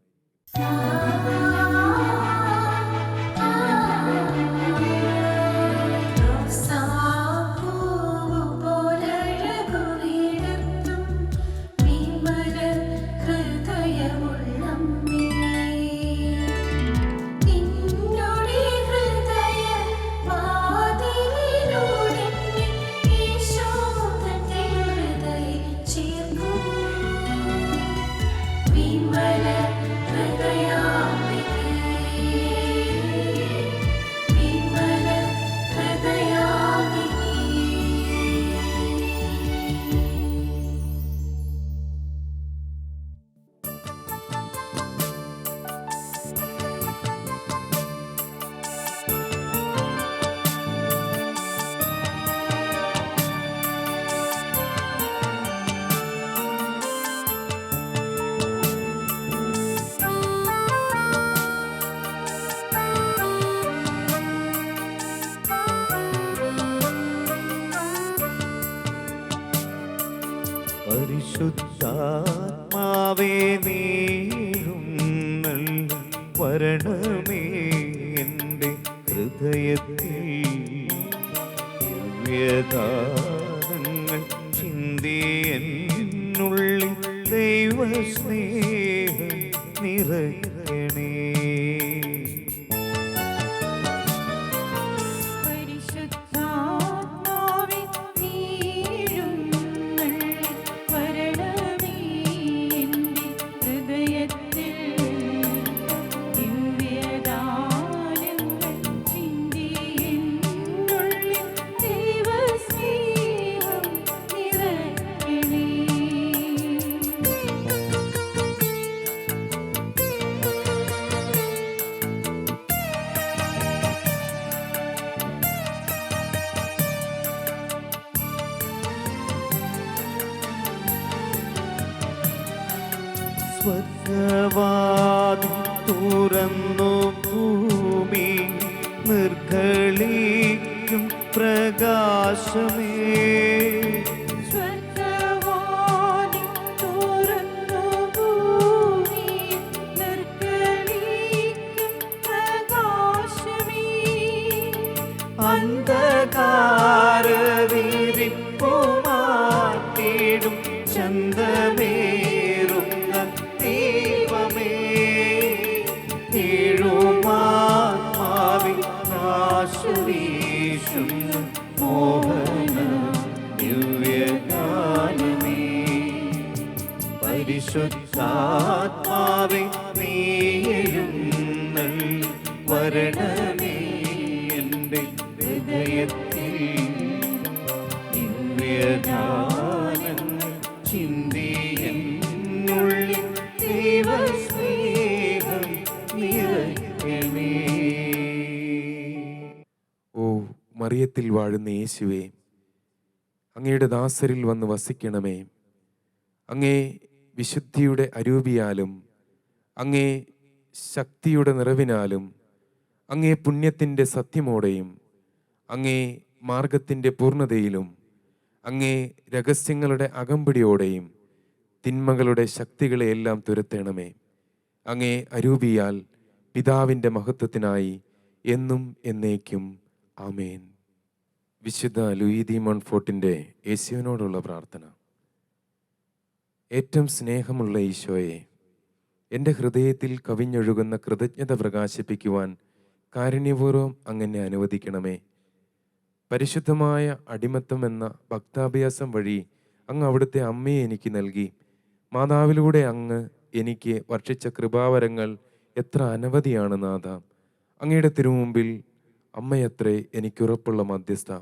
പരിശുദ്ധാത്മാവേ നീഴുന്നള്ളി വരണമേ എൻ്റെ ഹൃദയത്തിൽ. ദിവ്യദാനങ്ങൾ ചിന്തി എന്നുള്ളിൽ ദൈവസ്നേഹം നിറയണേ. സ്വർഗവാതിൽ തുറന്നു ഭൂമി നിർഗളിക്കും പ്രകാശമേ. സ്വർഗവാതിൽ തുറന്നു ഭൂമി നിർഗളിക്കും പ്രകാശമേ. അന്ധകാര വിരിപ്പു മാറ്റിടും ചന്തമേറുന്ന ദൈവമേ. ഏഴുമാത്മാവിൽ നാശവീശുന്ന മോഹന ദിവ്യഗാനമേ. പരിശുദ്ധാത്മാവേ നീയെഴുന്നള്ളി വരണമേ എൻ്റെ ഹൃദയത്തിൽ. ദിവ്യഗാനങ്ങൾ ചിന്തി എന്നുള്ളിൽ ദൈവസ്നേഹം നിറയണേ. ഓ മറിയത്തിൽ വാഴുന്ന യേശുവേ, അങ്ങയുടെ ദാസരിൽ വന്ന് വസിക്കണമേ. അങ്ങേ വിശുദ്ധിയുടെ അരൂപിയാലും അങ്ങേ ശക്തിയുടെ നിറവിനാലും അങ്ങേ പുണ്യത്തിൻ്റെ സത്യമോടെയും അങ്ങേ മാർഗത്തിൻ്റെ പൂർണ്ണതയിലും അങ്ങേ രഹസ്യങ്ങളുടെ അകമ്പടിയോടെയും തിന്മകളുടെ ശക്തികളെയെല്ലാം തുരത്തേണമേ. അങ്ങേ അരൂപിയാൽ പിതാവിൻ്റെ മഹത്വത്തിനായി എന്നും എന്നേക്കും ആമേൻ. വിശുദ്ധ ലൂയി ദി മോൺഫോർട്ടിൻ്റെ യേശുവിനോടുള്ള പ്രാർത്ഥന. ഏറ്റവും സ്നേഹമുള്ള ഈശോയെ, എൻ്റെ ഹൃദയത്തിൽ കവിഞ്ഞൊഴുകുന്ന കൃതജ്ഞത പ്രകാശിപ്പിക്കുവാൻ കാരുണ്യപൂർവ്വം അങ്ങനെ അനുവദിക്കണമേ. പരിശുദ്ധമായ അടിമത്തം എന്ന ഭക്താഭ്യാസം വഴി അങ്ങ് അവിടുത്തെ അമ്മയെ എനിക്ക് നൽകി. മാതാവിലൂടെ അങ്ങ് എനിക്ക് വർഷിച്ച കൃപാവരങ്ങൾ എത്ര അനവധിയാണ് നാഥ. അങ്ങയുടെ തിരുമുമ്പിൽ അമ്മയത്രേ എനിക്കുറപ്പുള്ള മധ്യസ്ഥ.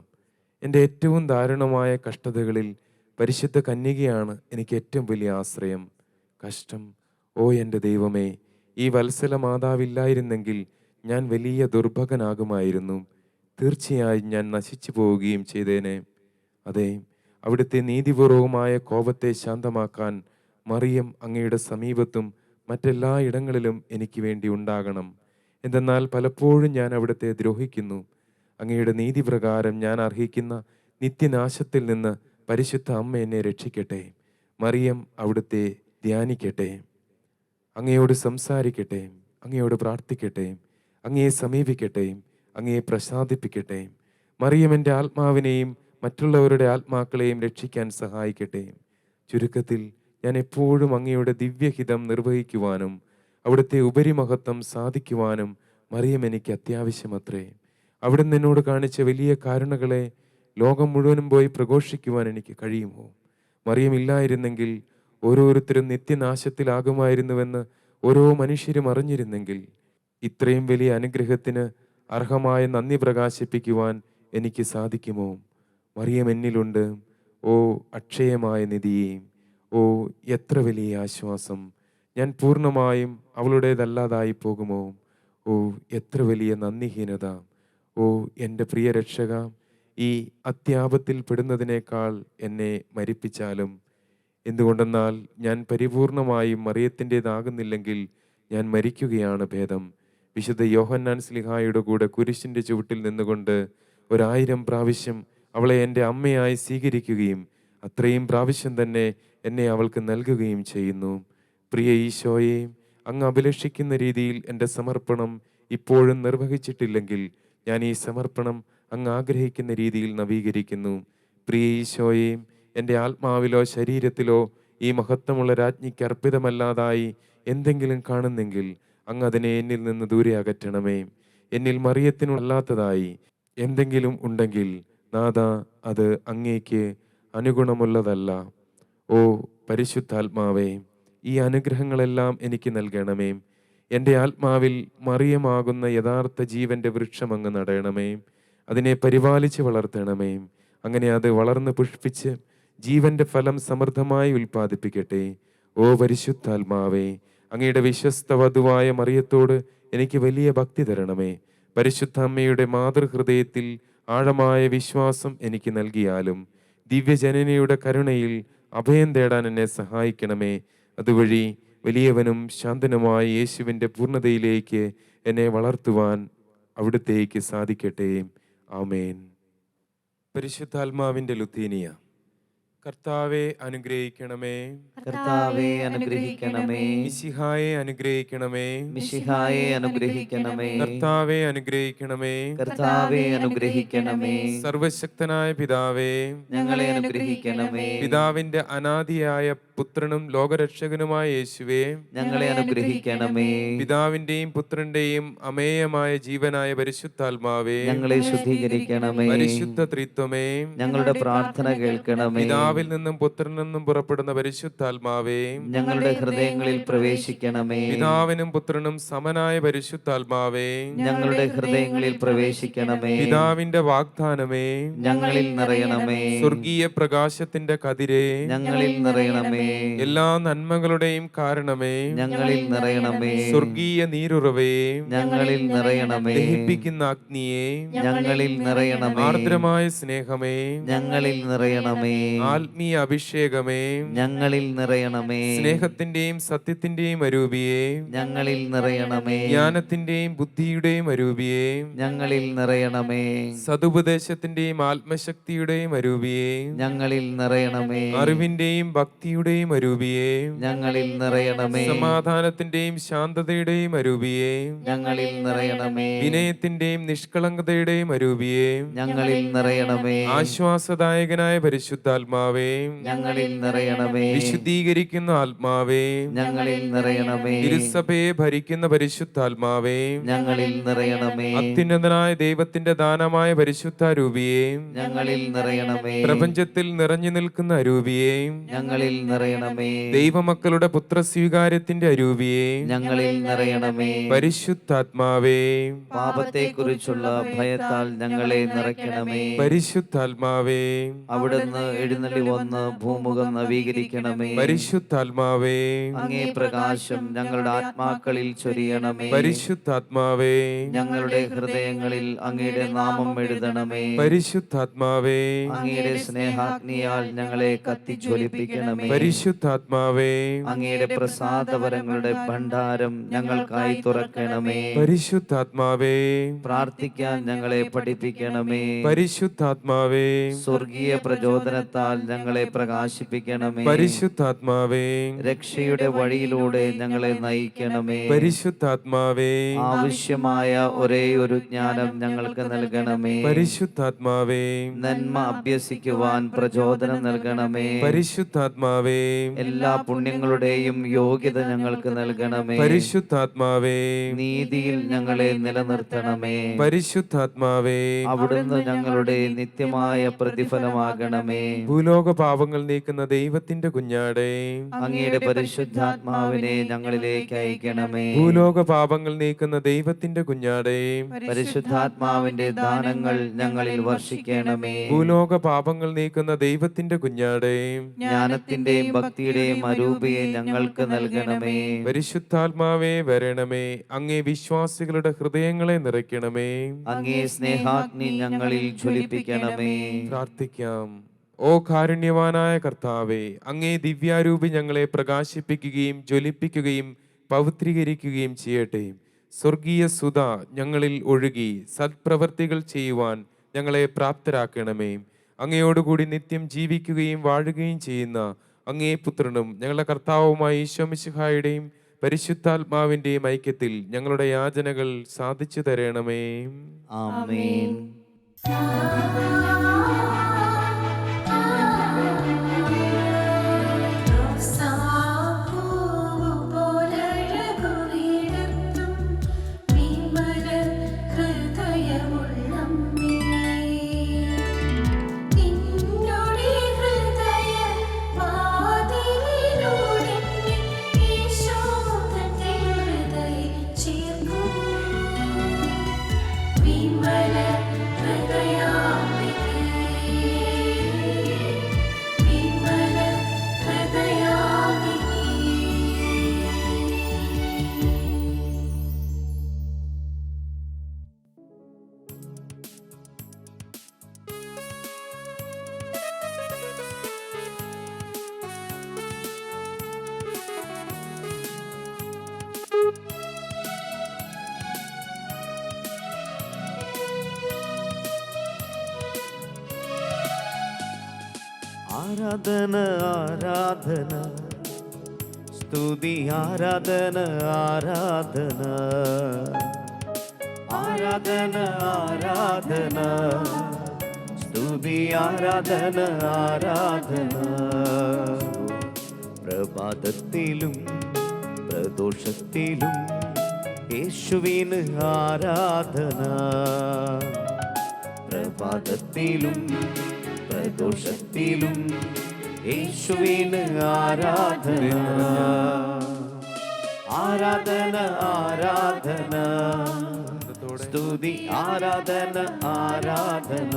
എൻ്റെ ഏറ്റവും ദാരുണമായ കഷ്ടതകളിൽ പരിശുദ്ധ കന്യകയാണ് എനിക്ക് ഏറ്റവും വലിയ ആശ്രയം. കഷ്ടം, ഓ എൻ്റെ ദൈവമേ, ഈ വത്സല മാതാവില്ലായിരുന്നെങ്കിൽ ഞാൻ വലിയ ദുർഭകനാകുമായിരുന്നു. തീർച്ചയായും ഞാൻ നശിച്ചു പോവുകയും ചെയ്തേനെ. അതെ, അവിടുത്തെ നീതിപൂർവമായ കോപത്തെ ശാന്തമാക്കാൻ മറിയം അങ്ങയുടെ സമീപത്തും മറ്റെല്ലാ ഇടങ്ങളിലും എനിക്ക് വേണ്ടി ഉണ്ടാകണം. എന്തെന്നാൽ പലപ്പോഴും ഞാൻ അവിടുത്തെ ദ്രോഹിക്കുന്നു. അങ്ങയുടെ നീതിപ്രകാരം ഞാൻ അർഹിക്കുന്ന നിത്യനാശത്തിൽ നിന്ന് പരിശുദ്ധ അമ്മ എന്നെ രക്ഷിക്കട്ടെ. മറിയം അവിടുത്തെ ധ്യാനിക്കട്ടെ, അങ്ങയോട് സംസാരിക്കട്ടെ, അങ്ങയോട് പ്രാർത്ഥിക്കട്ടെ, അങ്ങയെ സമീപിക്കട്ടെ, അങ്ങയെ പ്രസാദിപ്പിക്കട്ടെ. മറിയം എൻ്റെ ആത്മാവിനെയും മറ്റുള്ളവരുടെ ആത്മാക്കളെയും രക്ഷിക്കാൻ സഹായിക്കട്ടെ. ചുരുക്കത്തിൽ ഞാൻ എപ്പോഴും അങ്ങയുടെ ദിവ്യഹിതം നിർവഹിക്കുവാനും അവിടുത്തെ ഉപരിമഹത്വം സാധിക്കുവാനും മറിയം എനിക്ക് അത്യാവശ്യമത്രേ. അവിടുന്ന് എന്നോട് കാണിച്ച വലിയ കാരുണകളെ ലോകം മുഴുവനും പോയി പ്രഘോഷിക്കുവാൻ എനിക്ക് കഴിയുമോ? മറിയം ഇല്ലായിരുന്നെങ്കിൽ ഓരോരുത്തരും നിത്യനാശത്തിലാകുമായിരുന്നുവെന്ന് ഓരോ മനുഷ്യരും അറിഞ്ഞിരുന്നെങ്കിൽ ഇത്രയും വലിയ അനുഗ്രഹത്തിന് അർഹമായ നന്ദി പ്രകാശിപ്പിക്കുവാൻ എനിക്ക് സാധിക്കുമോ? മറിയം എന്നിലുണ്ട്. ഓ അക്ഷയമായ നിധിയെ, ഓ എത്ര വലിയ ആശ്വാസം! ഞാൻ പൂർണ്ണമായും അവളുടേതല്ലാതായി പോകുമോ? ഓ എത്ര വലിയ നന്ദിഹീനത! ഓ എൻ്റെ പ്രിയ രക്ഷക, ഈ അത്യാപത്തിൽ പെടുന്നതിനേക്കാൾ എന്നെ മരിപ്പിച്ചാലും. എന്തുകൊണ്ടെന്നാൽ ഞാൻ പരിപൂർണമായും മറിയത്തിൻ്റെതാകുന്നില്ലെങ്കിൽ ഞാൻ മരിക്കുകയാണ് ഭേദം. വിശുദ്ധ യോഹന്നാൻ ശ്ലീഹായുടെ കൂടെ കുരിശിൻ്റെ ചുവട്ടിൽ നിന്നുകൊണ്ട് 1000 പ്രാവശ്യം അവളെ എൻ്റെ അമ്മയായി സ്വീകരിക്കുകയും അത്രയും പ്രാവശ്യം തന്നെ എന്നെ അവൾക്ക് നൽകുകയും ചെയ്യുന്നു. പ്രിയ ഈശോയെ, അങ്ങ് അഭിലഷിക്കുന്ന രീതിയിൽ എൻ്റെ സമർപ്പണം ഇപ്പോഴും നിർവഹിച്ചിട്ടില്ലെങ്കിൽ ഞാൻ ഈ സമർപ്പണം അങ്ങ് ആഗ്രഹിക്കുന്ന രീതിയിൽ നവീകരിക്കുന്നു. പ്രിയ ഈശോയെ, എൻ്റെ ആത്മാവിലോ ശരീരത്തിലോ ഈ മഹത്വമുള്ള രാജ്ഞിക്ക് അർപ്പിതമല്ലാതായി എന്തെങ്കിലും കാണുന്നെങ്കിൽ അങ്ങ് അതിനെ എന്നിൽ നിന്ന് ദൂരെ അകറ്റണമേ. എന്നിൽ മറിയത്തിനല്ലാത്തതായി എന്തെങ്കിലും ഉണ്ടെങ്കിൽ നാഥ, അത് അങ്ങേക്ക് അനുഗുണമുള്ളതല്ല. ഓ പരിശുദ്ധാത്മാവേ, ഈ അനുഗ്രഹങ്ങളെല്ലാം എനിക്ക് നൽകണമേ. എൻ്റെ ആത്മാവിൽ മറിയമാകുന്ന യഥാർത്ഥ ജീവൻ്റെ വൃക്ഷം അങ്ങ് നടയണമേ. അതിനെ പരിപാലിച്ച് വളർത്തണമേ. അങ്ങനെ അത് വളർന്ന് പുഷ്പിച്ച് ജീവൻ്റെ ഫലം സമൃദ്ധമായി ഉൽപ്പാദിപ്പിക്കട്ടെ. ഓ പരിശുദ്ധാത്മാവേ, അങ്ങയുടെ വിശ്വസ്ത വധുവായ മറിയത്തോട് എനിക്ക് വലിയ ഭക്തി തരണമേ. പരിശുദ്ധ അമ്മയുടെ മാതൃഹൃദയത്തിൽ ആഴമായ വിശ്വാസം എനിക്ക് നൽകിയാലും ദിവ്യജനനിയുടെ കരുണയിൽ അഭയം തേടാൻ എന്നെ സഹായിക്കണമേ. അതുവഴി വലിയവനും ശാന്തനുമായ യേശുവിൻ്റെ പൂർണ്ണതയിലേക്ക് എന്നെ വളർത്തുവാൻ അവിടുത്തേക്ക് സാധിക്കട്ടെ. ആമേൻ. പരിശുദ്ധാത്മാവിൻ്റെ ലുത്തീനിയ. കർത്താവെ അനുഗ്രഹിക്കണമേ. കർത്താവെ അനുഗ്രഹിക്കണമേ. മിശിഹായെ അനുഗ്രഹിക്കണമേ. മിശിഹായെ അനുഗ്രഹിക്കണമേ. കർത്താവെ അനുഗ്രഹിക്കണമേ. കർത്താവെ അനുഗ്രഹിക്കണമേ. സർവശക്തനായ പിതാവേ, ഞങ്ങളെ അനുഗ്രഹിക്കണമേ. പിതാവിന്റെ അനാദിയായ പുത്രനും ലോകരക്ഷകനുമായ യേശുവേ, ഞങ്ങളെ അനുഗ്രഹിക്കണമേ. പിതാവിന്റെയും പുത്രന്റെയും അമേയമായ ജീവനായ പരിശുദ്ധാത്മാവേ, ഞങ്ങളെ ശുദ്ധീകരിക്കണമേ. പരിശുദ്ധ ത്രിത്വമേ, ഞങ്ങളുടെ പ്രാർത്ഥന കേൾക്കണമേ. പിതാവിൽ നിന്നും പുത്രനിൽ നിന്നും പുറപ്പെടുന്ന പരിശുദ്ധാത്മാവേ, ഞങ്ങളുടെ ഹൃദയങ്ങളിൽ പ്രവേശിക്കണമേ. പിതാവിനും പുത്രനും സമനായ പരിശുദ്ധാത്മാവേ, ഞങ്ങളുടെ ഹൃദയങ്ങളിൽ പ്രവേശിക്കണമേ. പിതാവിന്റെ വാഗ്ദാനമേ, ഞങ്ങളിൽ നിറയണമേ. സ്വർഗീയ പ്രകാശത്തിന്റെ കതിരേ, ഞങ്ങളിൽ നിറയണമേ. എല്ലാ നന്മകളുടെയും കാരണമേ, ഞങ്ങളിൽ നിറയണമേ. സ്വർഗീയ നീരുറവേ, ഞങ്ങളിൽ നിറയണമേ. ദഹിപ്പിക്കുന്ന അഗ്നിയെ, ഞങ്ങളിൽ നിറയണമേ. ആർദ്രമായ സ്നേഹമേ, ഞങ്ങളിൽ നിറയണമേ. ആത്മീയ അഭിഷേകമേ, ഞങ്ങളിൽ നിറയണമേ. സ്നേഹത്തിന്റെയും സത്യത്തിന്റെയും അരൂപിയെ, ഞങ്ങളിൽ നിറയണമേ. ജ്ഞാനത്തിന്റെയും ബുദ്ധിയുടെയും അരൂപിയെ, ഞങ്ങളിൽ നിറയണമേ. സതുപദേശത്തിന്റെയും ആത്മശക്തിയുടെയും അരൂപിയെ, ഞങ്ങളിൽ നിറയണമേ. അറിവിന്റെയും ഭക്തിയുടെയും അരൂപിയെ, ഞങ്ങളിൽ നിറയണമേ. സമാധാനത്തിന്റെയും ശാന്തതയുടെയും അരൂപിയെ, ഞങ്ങളിൽ നിറയണമേ. വിനയത്തിന്റെയും നിഷ്കളങ്കതയുടെയും അരൂപിയെ, ഞങ്ങളിൽ നിറയണമേ. ആശ്വാസദായകനായ പരിശുദ്ധാത്മാവേ, ഞങ്ങളിൽ നിറയണമേ. വിശുദ്ധീകരിക്കുന്ന ആത്മാവേ, ഞങ്ങളിൽ നിറയണമേ. തിരുസഭയെ ഭരിക്കുന്ന പരിശുദ്ധാത്മാവേ, ഞങ്ങളിൽ നിറയണമേ. അത്യുന്നതനായ ദൈവത്തിന്റെ ദാനമായ പരിശുദ്ധാരൂപിയെ, ഞങ്ങളിൽ നിറയണമേ. പ്രപഞ്ചത്തിൽ നിറഞ്ഞു നിൽക്കുന്ന അരൂപിയെ, ഞങ്ങളിൽ നിറയണമേ. ദൈവമക്കളുടെ പുത്രസ്വീകാര്യത്തിന്റെ അരൂപിയെ, ഞങ്ങളിൽ നിറയണമേ. പരിശുദ്ധാത്മാവേ, പാപത്തെക്കുറിച്ചുള്ള ഭയത്താൽ ഞങ്ങളെ നിറയ്ക്കണമേ. പരിശുദ്ധാത്മാവേ, അവിടുന്ന് എഴുന്നള്ളി വന്ന് ഭൂമുഖം നവീകരിക്കണമേ. പരിശുദ്ധാത്മാവേ, അങ്ങേ പ്രകാശം ഞങ്ങളുടെ ആത്മാക്കളിൽ ചൊരിയണമേ. പരിശുദ്ധാത്മാവേ, ഞങ്ങളുടെ ഹൃദയങ്ങളിൽ അങ്ങയുടെ നാമം എഴുതണമേ. പരിശുദ്ധാത്മാവേ, അങ്ങയുടെ സ്നേഹാഗ്നിയാൽ ഞങ്ങളെ കത്തിജ്വലിപ്പിക്കണമേ. പരിശുദ്ധാത്മാവേ, അങ്ങയുടെ പ്രസാദവരങ്ങളുടെ ഭണ്ഡാരം ഞങ്ങൾക്കായി തുറക്കണമേ. പരിശുദ്ധാത്മാവേ, പ്രാർത്ഥിക്കാൻ ഞങ്ങളെ പഠിപ്പിക്കണമേ. പരിശുദ്ധാത്മാവേ, സ്വർഗീയ പ്രചോദനത്താൽ ഞങ്ങളെ പ്രകാശിപ്പിക്കണമേ. പരിശുദ്ധാത്മാവേ, രക്ഷയുടെ വഴിയിലൂടെ ഞങ്ങളെ നയിക്കണമേ. പരിശുദ്ധാത്മാവേ, ആവശ്യമായ ഒരേ ഒരു ജ്ഞാനം ഞങ്ങൾക്ക് നൽകണമേ. പരിശുദ്ധാത്മാവേ, നന്മ അഭ്യസിക്കുവാൻ പ്രചോദനം നൽകണമേ. പരിശുദ്ധാത്മാവേ, എല്ലാ പുണ്യങ്ങളുടെയും യോഗ്യത ഞങ്ങൾക്ക് നൽകണമേ. പരിശുദ്ധാത്മാവേ, നീതിയിൽ ഞങ്ങളെ നിലനിർത്തണമേ. പരിശുദ്ധാത്മാവേ, അവിടുന്ന് ഞങ്ങളുടെ നിത്യമായ പ്രതിഫലമാകണമേ. ഭൂലോക പാപങ്ങൾ നീക്കുന്ന ദൈവത്തിന്റെ കുഞ്ഞാടേ, അങ്ങയുടെ പരിശുദ്ധാത്മാവിനെ ഞങ്ങളിലേക്ക് അയക്കണമേ. ഭൂലോക പാപങ്ങൾ നീക്കുന്ന ദൈവത്തിന്റെ കുഞ്ഞാടേ, പരിശുദ്ധാത്മാവിന്റെ ദാനങ്ങൾ ഞങ്ങളിൽ വർഷിക്കണമേ. ഭൂലോക പാപങ്ങൾ നീക്കുന്ന ദൈവത്തിന്റെ കുഞ്ഞാടേ, ജ്ഞാനത്തിന്റെയും ഭക്തിയുടെയും അരൂപിയെ ഞങ്ങൾക്ക് നൽകണമേ. പരിശുദ്ധാത്മാവേ വരണമേ, അങ്ങേ വിശ്വാസികളുടെ ഹൃദയങ്ങളെ നിറയ്ക്കണമേ. അങ്ങേ സ്നേഹാഗ്നി ഞങ്ങളിൽ ജ്വലിപ്പിക്കണമേ. പ്രാർത്ഥിക്കാം. ഓ കാരുണ്യവാനായ കർത്താവേ, അങ്ങേ ദിവ്യാരൂപി ഞങ്ങളെ പ്രകാശിപ്പിക്കുകയും ജ്വലിപ്പിക്കുകയും പവിത്രീകരിക്കുകയും ചെയ്യട്ടെ. സ്വർഗീയ സുധ ഞങ്ങളിൽ ഒഴുകി സത്പ്രവർത്തികൾ ചെയ്യുവാൻ ഞങ്ങളെ പ്രാപ്തരാക്കണമേ. അങ്ങയോടുകൂടി നിത്യം ജീവിക്കുകയും വാഴുകയും ചെയ്യുന്ന അങ്ങേ പുത്രനും ഞങ്ങളുടെ കർത്താവുമായ ഈശോ മിശിഹായുടെയും പരിശുദ്ധാത്മാവിന്റെയും ഐക്യത്തിൽ ഞങ്ങളുടെ യാചനകൾ സാധിച്ചു തരണമേ. ആമേൻ. ആരാധന ആരാധന സ്തുതി ആരാധന ആരാധന ആരാധന ആരാധന സ്തുതി ആരാധന ആരാധന പ്രഭാതത്തിലും പ്രദോഷത്തിലും യേശുവിന് ആരാധന പ്രഭാതത്തിലും പ്രദോഷത്തിലും യേശുവിന് ആരാധന ആരാധന ആരാധന സ്തുതി ആരാധന ആരാധന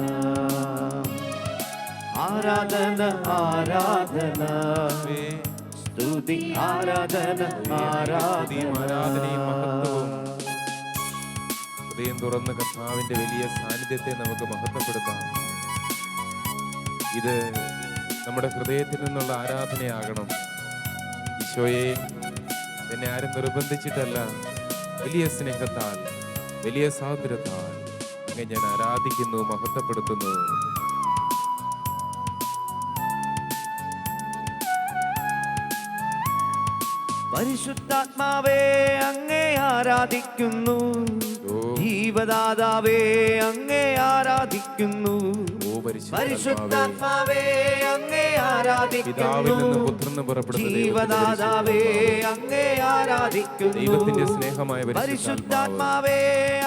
ആരാധന ആരാധന സ്തുതി ആരാധന ആരാധനയും മഹത്വവും ഹൃദയം തുറന്ന് കർത്താവിന്റെ വലിയ സാന്നിധ്യത്തെ നമുക്ക് മഹത്വപ്പെടുത്താം. ഇത് നമ്മുടെ ഹൃദയത്തിൽ നിന്നുള്ള ആരാധനയാകണം. ഈശോയെ, എന്നെ ആരും നിർബന്ധിച്ചിട്ടല്ല, വലിയ സ്നേഹത്താൽ, വലിയ സ്വാതന്ത്ര്യത്താൽ അങ്ങ് ഞാൻ ആരാധിക്കുന്നു, മഹത്വപ്പെടുത്തുന്നു. പരിശുദ്ധാത്മാവേ അങ്ങേ ആരാധിക്കുന്നു, ഓ, ജീവദാതാവേ അങ്ങേ ആരാധിക്കുന്നു. ഓ പരിശുദ്ധാത്മാവേ, പരിശുദ്ധാത്മാവേ അങ്ങേ പിതാവിൽ ആരാധിക്കുന്നു, നിന്നും പുത്രനും പുറപ്പെടുന്ന ജീവദാതാവേ അങ്ങേ ആരാധിക്കുന്നു. ദൈവത്തിന്റെ സ്നേഹമായ പരിശുദ്ധാത്മാവ്, പരിശുദ്ധാത്മാവേ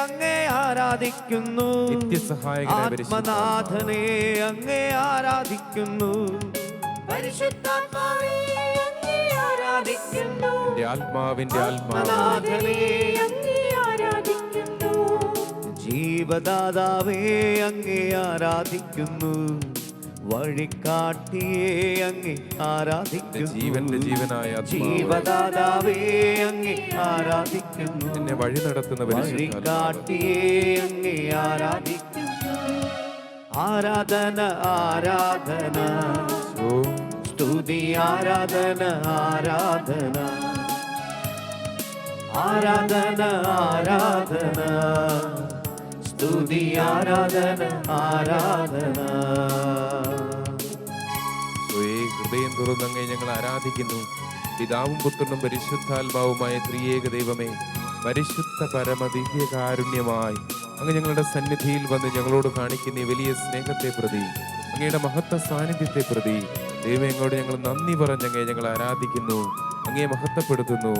അങ്ങേ ആരാധിക്കുന്നു, നിത്യസഹായകനായ പരിശുദ്ധാത്മാവ്, ആത്മനാഥനെ അങ്ങേ ആരാധിക്കുന്നു. പരിശുദ്ധാത്മാവേ അങ്ങേ ആരാധിക്കുന്നു, എന്റെ ആത്മാവിന്റെ ആത്മാവ്, ആത്മനാഥനെ അങ്ങേ ആരാധിക്കുന്നു. ജീവദാതാവേ അങ്ങേ ആരാധിക്കുന്നു, വഴികാട്ടിയേ അങ്ങേ എന്റെ ആരാധിക്കുന്നു. ജീവന്റെ ജീവനായ ആത്മാവ്, ജീവദാതാവേ അങ്ങേ ആരാധിക്കുന്നു, എന്നെ വഴി നടത്തുന്ന പരിശുദ്ധാത്മാവ്, വഴികാട്ടിയേ അങ്ങേ ആരാധിക്കുന്നു. ആരാധന ആരാധന, ഓ, സ്തുതി ആരാധന ആരാധന, ആരാധന ആരാധന, സ്തുതി ആരാധന ആരാധന. ഈശോയെ, ഹൃദയം തുറന്നങ്ങേ ഞങ്ങൾ ആരാധിക്കുന്നു. പിതാവും പുത്രനും പരിശുദ്ധാത്മാവുമായ ത്രിയേക ദൈവമേ, പരിശുദ്ധ പരമ ദിവ്യകാരുണ്യമായി അങ്ങ് ഞങ്ങളുടെ സന്നിധിയിൽ വന്ന് ഞങ്ങളോട് കാണിക്കുന്ന ഈ വലിയ സ്നേഹത്തെ പ്രതി, അങ്ങയുടെ മഹത്വ സാന്നിധ്യത്തെ പ്രതി ദൈവമേ, അങ്ങോട് ഞങ്ങൾ നന്ദി പറഞ്ഞങ്ങേ ഞങ്ങൾ ആരാധിക്കുന്നു, അങ്ങേ മഹത്വപ്പെടുത്തുന്നു.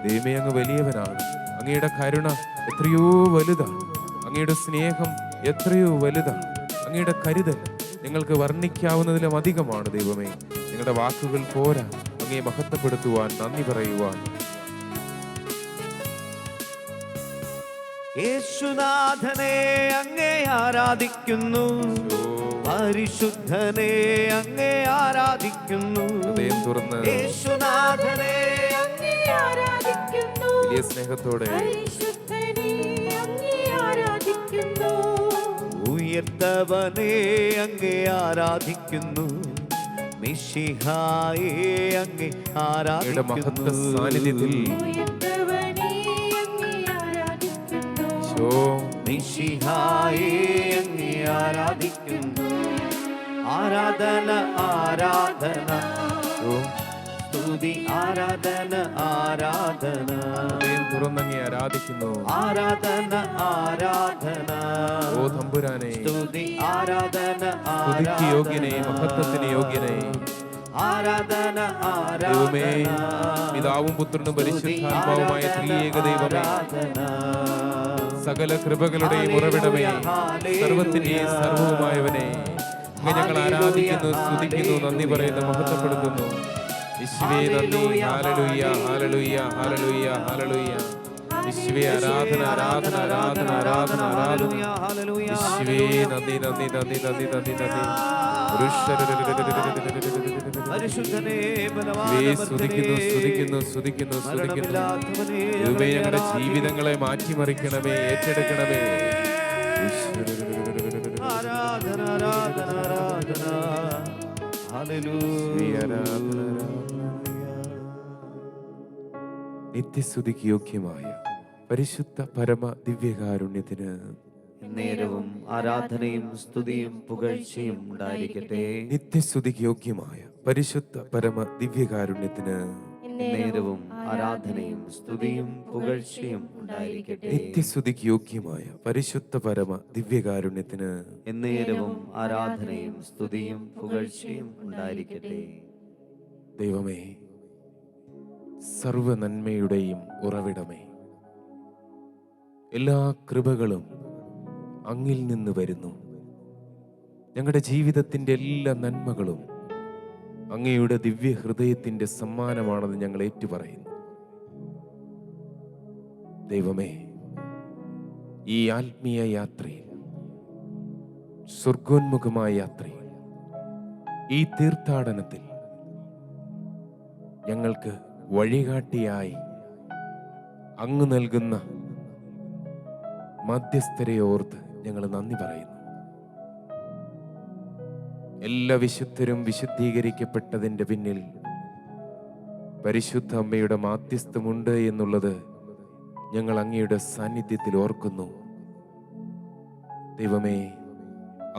ദൈവമേ, അങ്ങ് വലിയവനാണ്, അങ്ങയുടെ കരുണ എത്രയോ വലുതാണ്, അങ്ങയുടെ സ്നേഹം എത്രയോ വലുതാണ്, അങ്ങയുടെ കരുതൽ ഞങ്ങൾക്ക് വർണ്ണിക്കാവുന്നതിലും അധികമാണ്. ദൈവമേ, ഞങ്ങളുടെ വാക്കുകൾ പോരാ അങ്ങേ മഹത്വപ്പെടുത്തുവാൻ, നന്ദി പറയുവാൻ. യേശുനാഥനെ അങ്ങേ ആരാധിക്കുന്നു, പരിശുദ്ധനെ അങ്ങേ ആരാധിക്കുന്നു. ഹൃദയം തുറന്ന് യേശുനാഥനെ അങ്ങേ ആരാധിക്കുന്നു. വലിയ സ്നേഹത്തോടെ പരിശുദ്ധനെ അങ്ങേ ആരാധിക്കുന്നു. ഉയർത്തവനെ അങ്ങേ ആരാധിക്കുന്നു, മിശിഹായെ അങ്ങേ അങ്ങയുടെ മഹത്വ സാന്നിധ്യത്തിൽ ഉയർത്തവനെ അങ്ങേ ആരാധിക്കുന്നു. ഈശോ, മിശിഹായെ അങ്ങേ ആരാധിക്കുന്നു. ആരാധന ആരാധന, ഓ, സ്തുതി ആരാധന ആരാധന, ഹൃദയം തുറന്നങ്ങേ ആരാധിക്കുന്നു. ആരാധന ആരാധന, ഓ തമ്പുരാനെ, സ്തുതി ആരാധന സ്തുതിക്ക് യോഗ്യനെ, മഹത്വത്തിന് യോഗ്യനെ. ആരാധന ദൈവമേ, ആരാധന, പിതാവും പുത്രനും പരിശുദ്ധാത്മാവുമായ ത്രിയേക ദൈവമേ, സകല കൃപകളുടെയും ഉറവിടമേ, സർവത്തിന്റെയും സർവവുമായവനെ, അങ്ങ് ഞങ്ങൾ ആരാധിക്കുന്നു, സ്തുതിക്കുന്നു, നന്ദി പറയുന്നു, മഹത്വപ്പെടുത്തുന്നു. യേശുവേ നന്ദി, ഹല്ലേലൂയ, ഹല്ലേലൂയ, ഹല്ലേലൂയ, ഹല്ലേലൂയ. യേശുവേ ആരാധന, ആരാധന, ആരാധന, ആരാധന, ആരാധന. യേശുവേ നന്ദി, നന്ദി, നന്ദി, നന്ദി, നന്ദി, നന്ദി. പരിശുദ്ധനെ യേശുവേ സ്തുതിക്കുന്നു, സ്തുതിക്കുന്നു, സ്തുതിക്കുന്നു, സ്തുതിക്കുന്നു. ദൈവമേ, ഞങ്ങളുടെ ജീവിതങ്ങളെ മാറ്റിമറിക്കണമേ, ഏറ്റെടുക്കണമേ. ആരാധന ആരാധന ആരാധന, ഹല്ലേലൂയ. നിത്യസ്തുതിക്ക് യോഗ്യമായ പരിശുദ്ധ പരമ ദിവ്യകാരുണ്യത്തിന് നേരവും ആരാധനയും സ്തുതിയും പുകഴ്ചയും ഉണ്ടായിരിക്കട്ടെ. നിത്യസ്തുതിക്ക് യോഗ്യമായ പരിശുദ്ധ പരമ ദിവ്യകാരുണ്യത്തിന് നേരവും ആരാധനയും സ്തുതിയും പുകഴ്ചയും ഉണ്ടായിരിക്കട്ടെ. നിത്യസ്തുതിക്ക് യോഗ്യമായ പരിശുദ്ധ പരമ ദിവ്യകാരുണ്യത്തിന് എന്നേരവും ആരാധനയും സ്തുതിയും പുകഴ്ചയും ഉണ്ടായിരിക്കട്ടെ. ദൈവമേ, സർവ നന്മയുടെയും ഉറവിടമേ, എല്ലാ കൃപകളും അങ്ങിൽ നിന്ന് വരുന്നു. ഞങ്ങളുടെ ജീവിതത്തിൻ്റെ എല്ലാ നന്മകളും അങ്ങയുടെ ദിവ്യ ഹൃദയത്തിൻ്റെ സമ്മാനമാണെന്ന് ഞങ്ങൾ ഏറ്റുപറയുന്നു. ദൈവമേ, ഈ ആത്മീയ യാത്രയിൽ, സ്വർഗോന്മുഖമായ യാത്രയിൽ, ഈ തീർത്ഥാടനത്തിൽ ഞങ്ങൾക്ക് വഴികാട്ടിയായി അങ്ങ് നൽകുന്ന മധ്യസ്ഥരെ ഓർത്ത് ഞങ്ങൾ നന്ദി പറയുന്നു. എല്ലാ വിശുദ്ധരും വിശുദ്ധീകരിക്കപ്പെട്ടതിൻ്റെ പിന്നിൽ പരിശുദ്ധ അമ്മയുടെ മാധ്യസ്ഥമുണ്ട് എന്നുള്ളത് ഞങ്ങൾ അങ്ങയുടെ സാന്നിധ്യത്തിൽ ഓർക്കുന്നു. ദൈവമേ,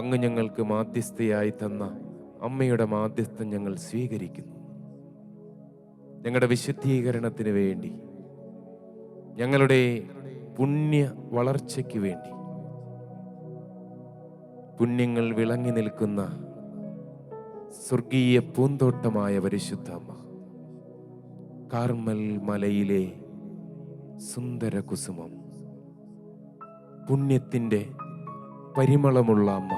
അങ്ങ് ഞങ്ങൾക്ക് മാധ്യസ്ഥയായി തന്ന അമ്മയുടെ മാധ്യസ്ഥം ഞങ്ങൾ സ്വീകരിക്കുന്നു. ഞങ്ങളുടെ വിശുദ്ധീകരണത്തിന് വേണ്ടി, ഞങ്ങളുടെ പുണ്യ വളർച്ചയ്ക്ക് വേണ്ടി, പുണ്യങ്ങൾ വിളങ്ങി നിൽക്കുന്ന സ്വർഗീയ പൂന്തോട്ടമായ പരിശുദ്ധ അമ്മ, കാർമൽ മലയിലെ സുന്ദര കുസുമം, പുണ്യത്തിൻ്റെ പരിമളമുള്ള അമ്മ,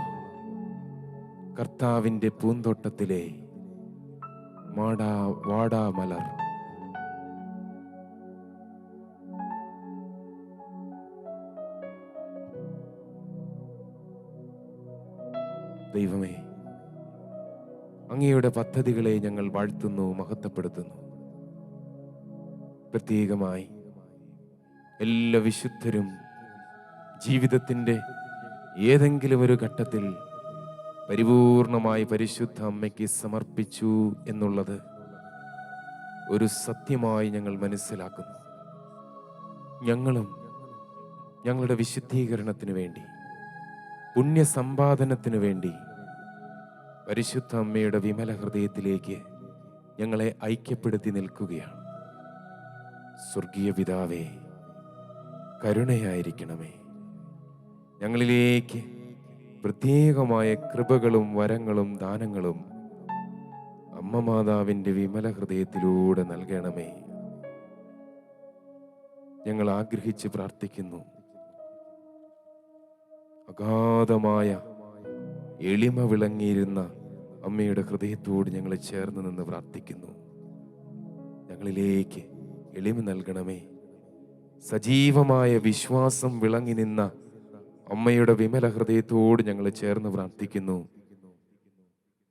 കർത്താവിൻ്റെ പൂന്തോട്ടത്തിലെ വാടാമലർ, ദൈവമേ, അങ്ങയുടെ പദ്ധതികളെ ഞങ്ങൾ വാഴ്ത്തുന്നു, മഹത്വപ്പെടുത്തുന്നു. പ്രത്യേകമായി എല്ലാ വിശുദ്ധരും ജീവിതത്തിൻ്റെ ഏതെങ്കിലും ഒരു ഘട്ടത്തിൽ പരിപൂർണമായി പരിശുദ്ധ അമ്മയ്ക്ക് സമർപ്പിച്ചു എന്നുള്ളത് ഒരു സത്യമായി ഞങ്ങൾ മനസ്സിലാക്കുന്നു. ഞങ്ങളും ഞങ്ങളുടെ വിശുദ്ധീകരണത്തിന് വേണ്ടി, പുണ്യസമ്പാദനത്തിന് വേണ്ടി പരിശുദ്ധ അമ്മയുടെ വിമല ഹൃദയത്തിലേക്ക് ഞങ്ങളെ ഐക്യപ്പെടുത്തി നിൽക്കുകയാണ്. സ്വർഗീയ പിതാവേ, കരുണയായിരിക്കണമേ. ഞങ്ങളിലേക്ക് പ്രത്യേകമായ കൃപകളും വരങ്ങളും ദാനങ്ങളും അമ്മ മാതാവിൻ്റെ വിമല ഹൃദയത്തിലൂടെ നൽകണമേ. ഞങ്ങൾ ആഗ്രഹിച്ച് പ്രാർത്ഥിക്കുന്നു. അഗാധമായ എളിമ വിളങ്ങിയിരുന്ന അമ്മയുടെ ഹൃദയത്തോട് ഞങ്ങൾ ചേർന്ന് നിന്ന് പ്രാർത്ഥിക്കുന്നു. ഞങ്ങളിലേക്ക് എളിമ നൽകണമേ. സജീവമായ വിശ്വാസം വിളങ്ങി നിന്ന അമ്മയുടെ വിമല ഹൃദയത്തോട് ഞങ്ങൾ ചേർന്ന് പ്രാർത്ഥിക്കുന്നു.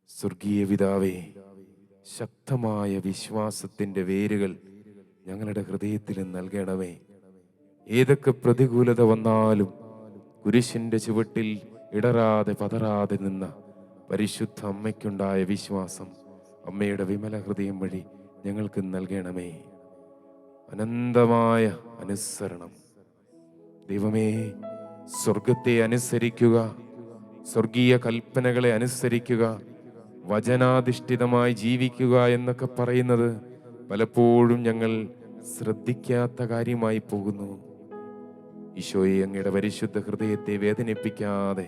സ്വർഗീയ പിതാവേ, ശക്തമായ വിശ്വാസത്തിൻ്റെ വേരുകൾ ഞങ്ങളുടെ ഹൃദയത്തിൽ നൽകണമേ. ഏതൊക്കെ പ്രതികൂലത വന്നാലും കുരിശിൻ്റെ ചുവട്ടിൽ ഇടറാതെ പതറാതെ നിന്ന പരിശുദ്ധ അമ്മയ്ക്കുണ്ടായ വിശ്വാസം അമ്മയുടെ വിമല ഹൃദയം വഴി ഞങ്ങൾക്ക് നൽകണമേ. അനന്തമായ അനുസരണം. ദൈവമേ, സ്വർഗത്തെ അനുസരിക്കുക, സ്വർഗീയ കൽപ്പനകളെ അനുസരിക്കുക, വചനാധിഷ്ഠിതമായി ജീവിക്കുക എന്നൊക്കെ പറയുന്നത് പലപ്പോഴും ഞങ്ങൾ ശ്രദ്ധിക്കാത്ത കാര്യമായി പോകുന്നു. ഈശോയെ, അങ്ങയുടെ പരിശുദ്ധ ഹൃദയത്തെ വേദനിപ്പിക്കാതെ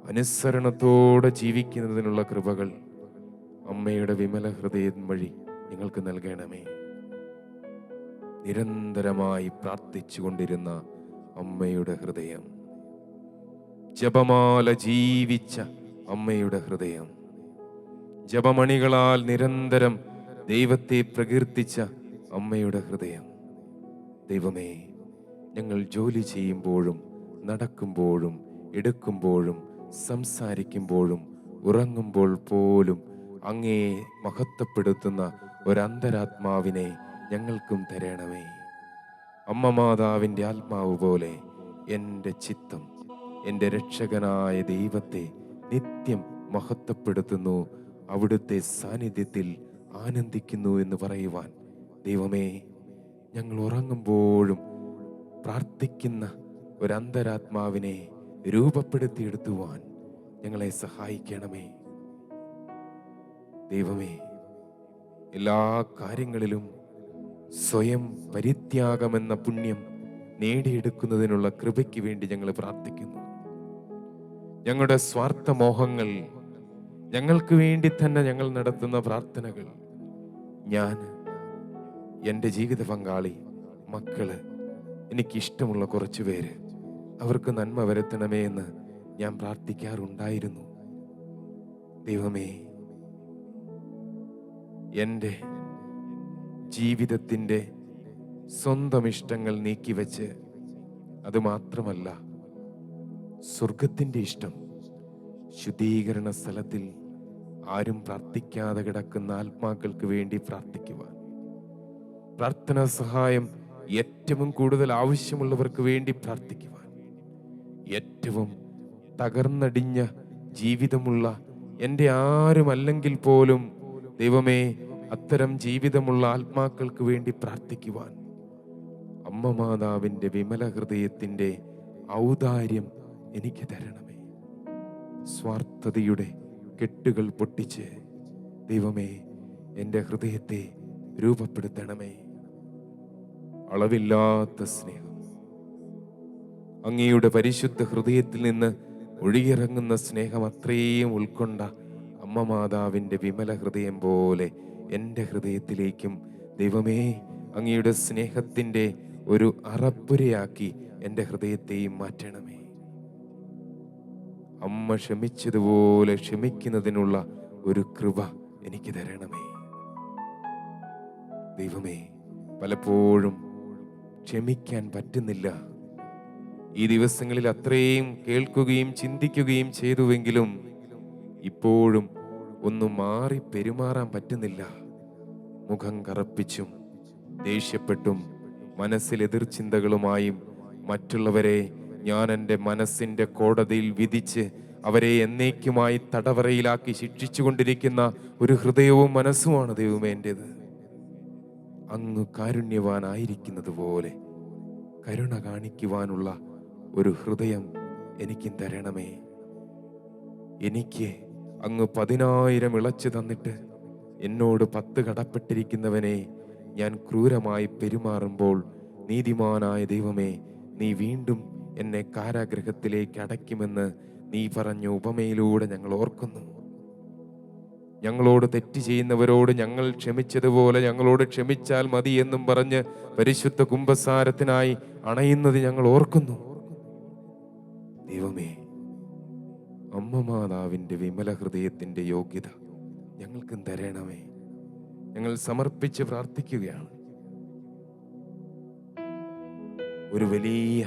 അനുസരണത്തോടെ ജീവിക്കുന്നതിനുള്ള കൃപകൾ അമ്മയുടെ വിമല ഹൃദയം വഴി ഞങ്ങൾക്ക് നൽകണമേ. നിരന്തരമായി പ്രാർത്ഥിച്ചു കൊണ്ടിരുന്ന അമ്മയുടെ ഹൃദയം, ജപമാല ജീവിച്ച അമ്മയുടെ ഹൃദയം, ജപമണികളാൽ നിരന്തരം ദൈവത്തെ പ്രകീർത്തിച്ച അമ്മയുടെ ഹൃദയം. ദൈവമേ, ഞങ്ങൾ ജോലി ചെയ്യുമ്പോഴും നടക്കുമ്പോഴും എടുക്കുമ്പോഴും സംസാരിക്കുമ്പോഴും ഉറങ്ങുമ്പോൾ പോലും അങ്ങേ മഹത്വപ്പെടുത്തുന്ന ഒരന്തരാത്മാവിനെ ഞങ്ങൾക്കും തരണമേ. അമ്മ മാതാവിൻ്റെ ആത്മാവ് പോലെ എൻ്റെ ചിത്തം എൻ്റെ രക്ഷകനായ ദൈവത്തെ നിത്യം മഹത്വപ്പെടുത്തുന്നു, അവിടുത്തെ സാന്നിധ്യത്തിൽ ആനന്ദിക്കുന്നു എന്ന് പറയുവാൻ ദൈവമേ, ഞങ്ങൾ ഉറങ്ങുമ്പോഴും പ്രാർത്ഥിക്കുന്ന ഒരന്തരാത്മാവിനെ രൂപപ്പെടുത്തിയെടുത്തുവാൻ ഞങ്ങളെ സഹായിക്കണമേ. ദൈവമേ, എല്ലാ കാര്യങ്ങളിലും സ്വയം പരിത്യാഗമെന്ന പുണ്യം നേടിയെടുക്കുന്നതിനുള്ള കൃപയ്ക്ക് വേണ്ടി ഞങ്ങൾ പ്രാർത്ഥിക്കുന്നു. ഞങ്ങളുടെ സ്വാർത്ഥ മോഹങ്ങൾ, ഞങ്ങൾക്ക് വേണ്ടി തന്നെ ഞങ്ങൾ നടത്തുന്ന പ്രാർത്ഥനകൾ, ഞാൻ, എൻ്റെ ജീവിത പങ്കാളി, മക്കള്, എനിക്കിഷ്ടമുള്ള കുറച്ചു പേര്, അവർക്ക് നന്മ വരുത്തണമേ എന്ന് ഞാൻ പ്രാർത്ഥിക്കാറുണ്ടായിരുന്നു. ദൈവമേ, എൻ്റെ ജീവിതത്തിൻ്റെ സ്വന്തം ഇഷ്ടങ്ങൾ നീക്കിവെച്ച്, അതുമാത്രമല്ല സ്വർഗത്തിൻ്റെ ഇഷ്ടം, ശുദ്ധീകരണ സ്ഥലത്തിൽ ആരും പ്രാർത്ഥിക്കാതെ കിടക്കുന്ന ആത്മാക്കൾക്ക് വേണ്ടി പ്രാർത്ഥിക്കുവാൻ, പ്രാർത്ഥനാ സഹായം ഏറ്റവും കൂടുതൽ ആവശ്യമുള്ളവർക്ക് വേണ്ടി പ്രാർത്ഥിക്കുവാൻ, ഏറ്റവും തകർന്നടിഞ്ഞ ജീവിതമുള്ള എൻ്റെ ആരുമല്ലെങ്കിൽ പോലും ദൈവമേ അത്തരം ജീവിതമുള്ള ആത്മാക്കൾക്ക് വേണ്ടി പ്രാർത്ഥിക്കുവാൻ അമ്മ മാതാവിൻ്റെ വിമല ഹൃദയത്തിൻ്റെ ഔദാര്യം എനിക്ക് തരണമേ. സ്വാർത്ഥതയുടെ കെട്ടുകൾ പൊട്ടിച്ച് ദൈവമേ എൻ്റെ ഹൃദയത്തെ രൂപപ്പെടുത്തണമേ. അളവില്ലാത്ത സ്നേഹം അങ്ങയുടെ പരിശുദ്ധ ഹൃദയത്തിൽ നിന്ന് ഒഴുകിയിറങ്ങുന്ന സ്നേഹം അത്രയും ഉൾക്കൊണ്ട അമ്മ മാതാവിൻ്റെ വിമല ഹൃദയം പോലെ എൻ്റെ ഹൃദയത്തിലേക്കും ദൈവമേ അങ്ങയുടെ സ്നേഹത്തിൻ്റെ ഒരു അറപ്പുരയാക്കി എൻ്റെ ഹൃദയത്തെയും മാറ്റണമേ. അമ്മ ക്ഷമിച്ചതുപോലെ ക്ഷമിക്കുന്നതിനുള്ള ഒരു കൃപ എനിക്ക് തരണമേ. ദൈവമേ പലപ്പോഴും ക്ഷമിക്കാൻ പറ്റുന്നില്ല. ഈ ദിവസങ്ങളിൽ അത്രയും കേൾക്കുകയും ചിന്തിക്കുകയും ചെയ്തുവെങ്കിലും ഇപ്പോഴും ഒന്ന് മാറി പെരുമാറാൻ പറ്റുന്നില്ല. മുഖം കറുപ്പിച്ചും ദേഷ്യപ്പെട്ടും മനസ്സിൽ എതിർചിന്തകളുമായും മറ്റുള്ളവരെ ഞാൻ എൻ്റെ മനസ്സിൻ്റെ കോടതിയിൽ വിധിച്ച് അവരെ എന്നേക്കുമായി തടവറയിലാക്കി ശിക്ഷിച്ചുകൊണ്ടിരിക്കുന്ന ഒരു ഹൃദയവും മനസ്സുമാണ് ദൈവമേ എൻ്റേത്. അങ്ങ് കാരുണ്യവാനായിരിക്കുന്നത് പോലെ കരുണ കാണിക്കുവാനുള്ള ഒരു ഹൃദയം എനിക്ക് തരണമേ. എനിക്ക് അങ്ങ് 10,000 ഇളച്ചു തന്നിട്ട് എന്നോട് 10 കടപ്പെട്ടിരിക്കുന്നവനെ ഞാൻ ക്രൂരമായി പെരുമാറുമ്പോൾ നീതിമാനായ ദൈവമേ നീ വീണ്ടും എന്നെ കാരാഗൃഹത്തിലേക്ക് അടയ്ക്കുമെന്ന് നീ പറഞ്ഞ ഉപമയിലൂടെ ഞങ്ങൾ ഓർക്കുന്നു. ഞങ്ങളോട് തെറ്റ് ചെയ്യുന്നവരോട് ഞങ്ങൾ ക്ഷമിച്ചതുപോലെ ഞങ്ങളോട് ക്ഷമിച്ചാൽ മതി എന്നും പറഞ്ഞ് പരിശുദ്ധ കുമ്പസാരത്തിനായി അണയുന്നത് ഞങ്ങൾ ഓർക്കുന്നു. ദൈവമേ അമ്മ മാതാവിൻ്റെ വിമല ഹൃദയത്തിൻ്റെ യോഗ്യത ഞങ്ങൾക്കും തരണമേ. ഞങ്ങൾ സമർപ്പിച്ച് പ്രാർത്ഥിക്കുകയാണ്. ഒരു വലിയ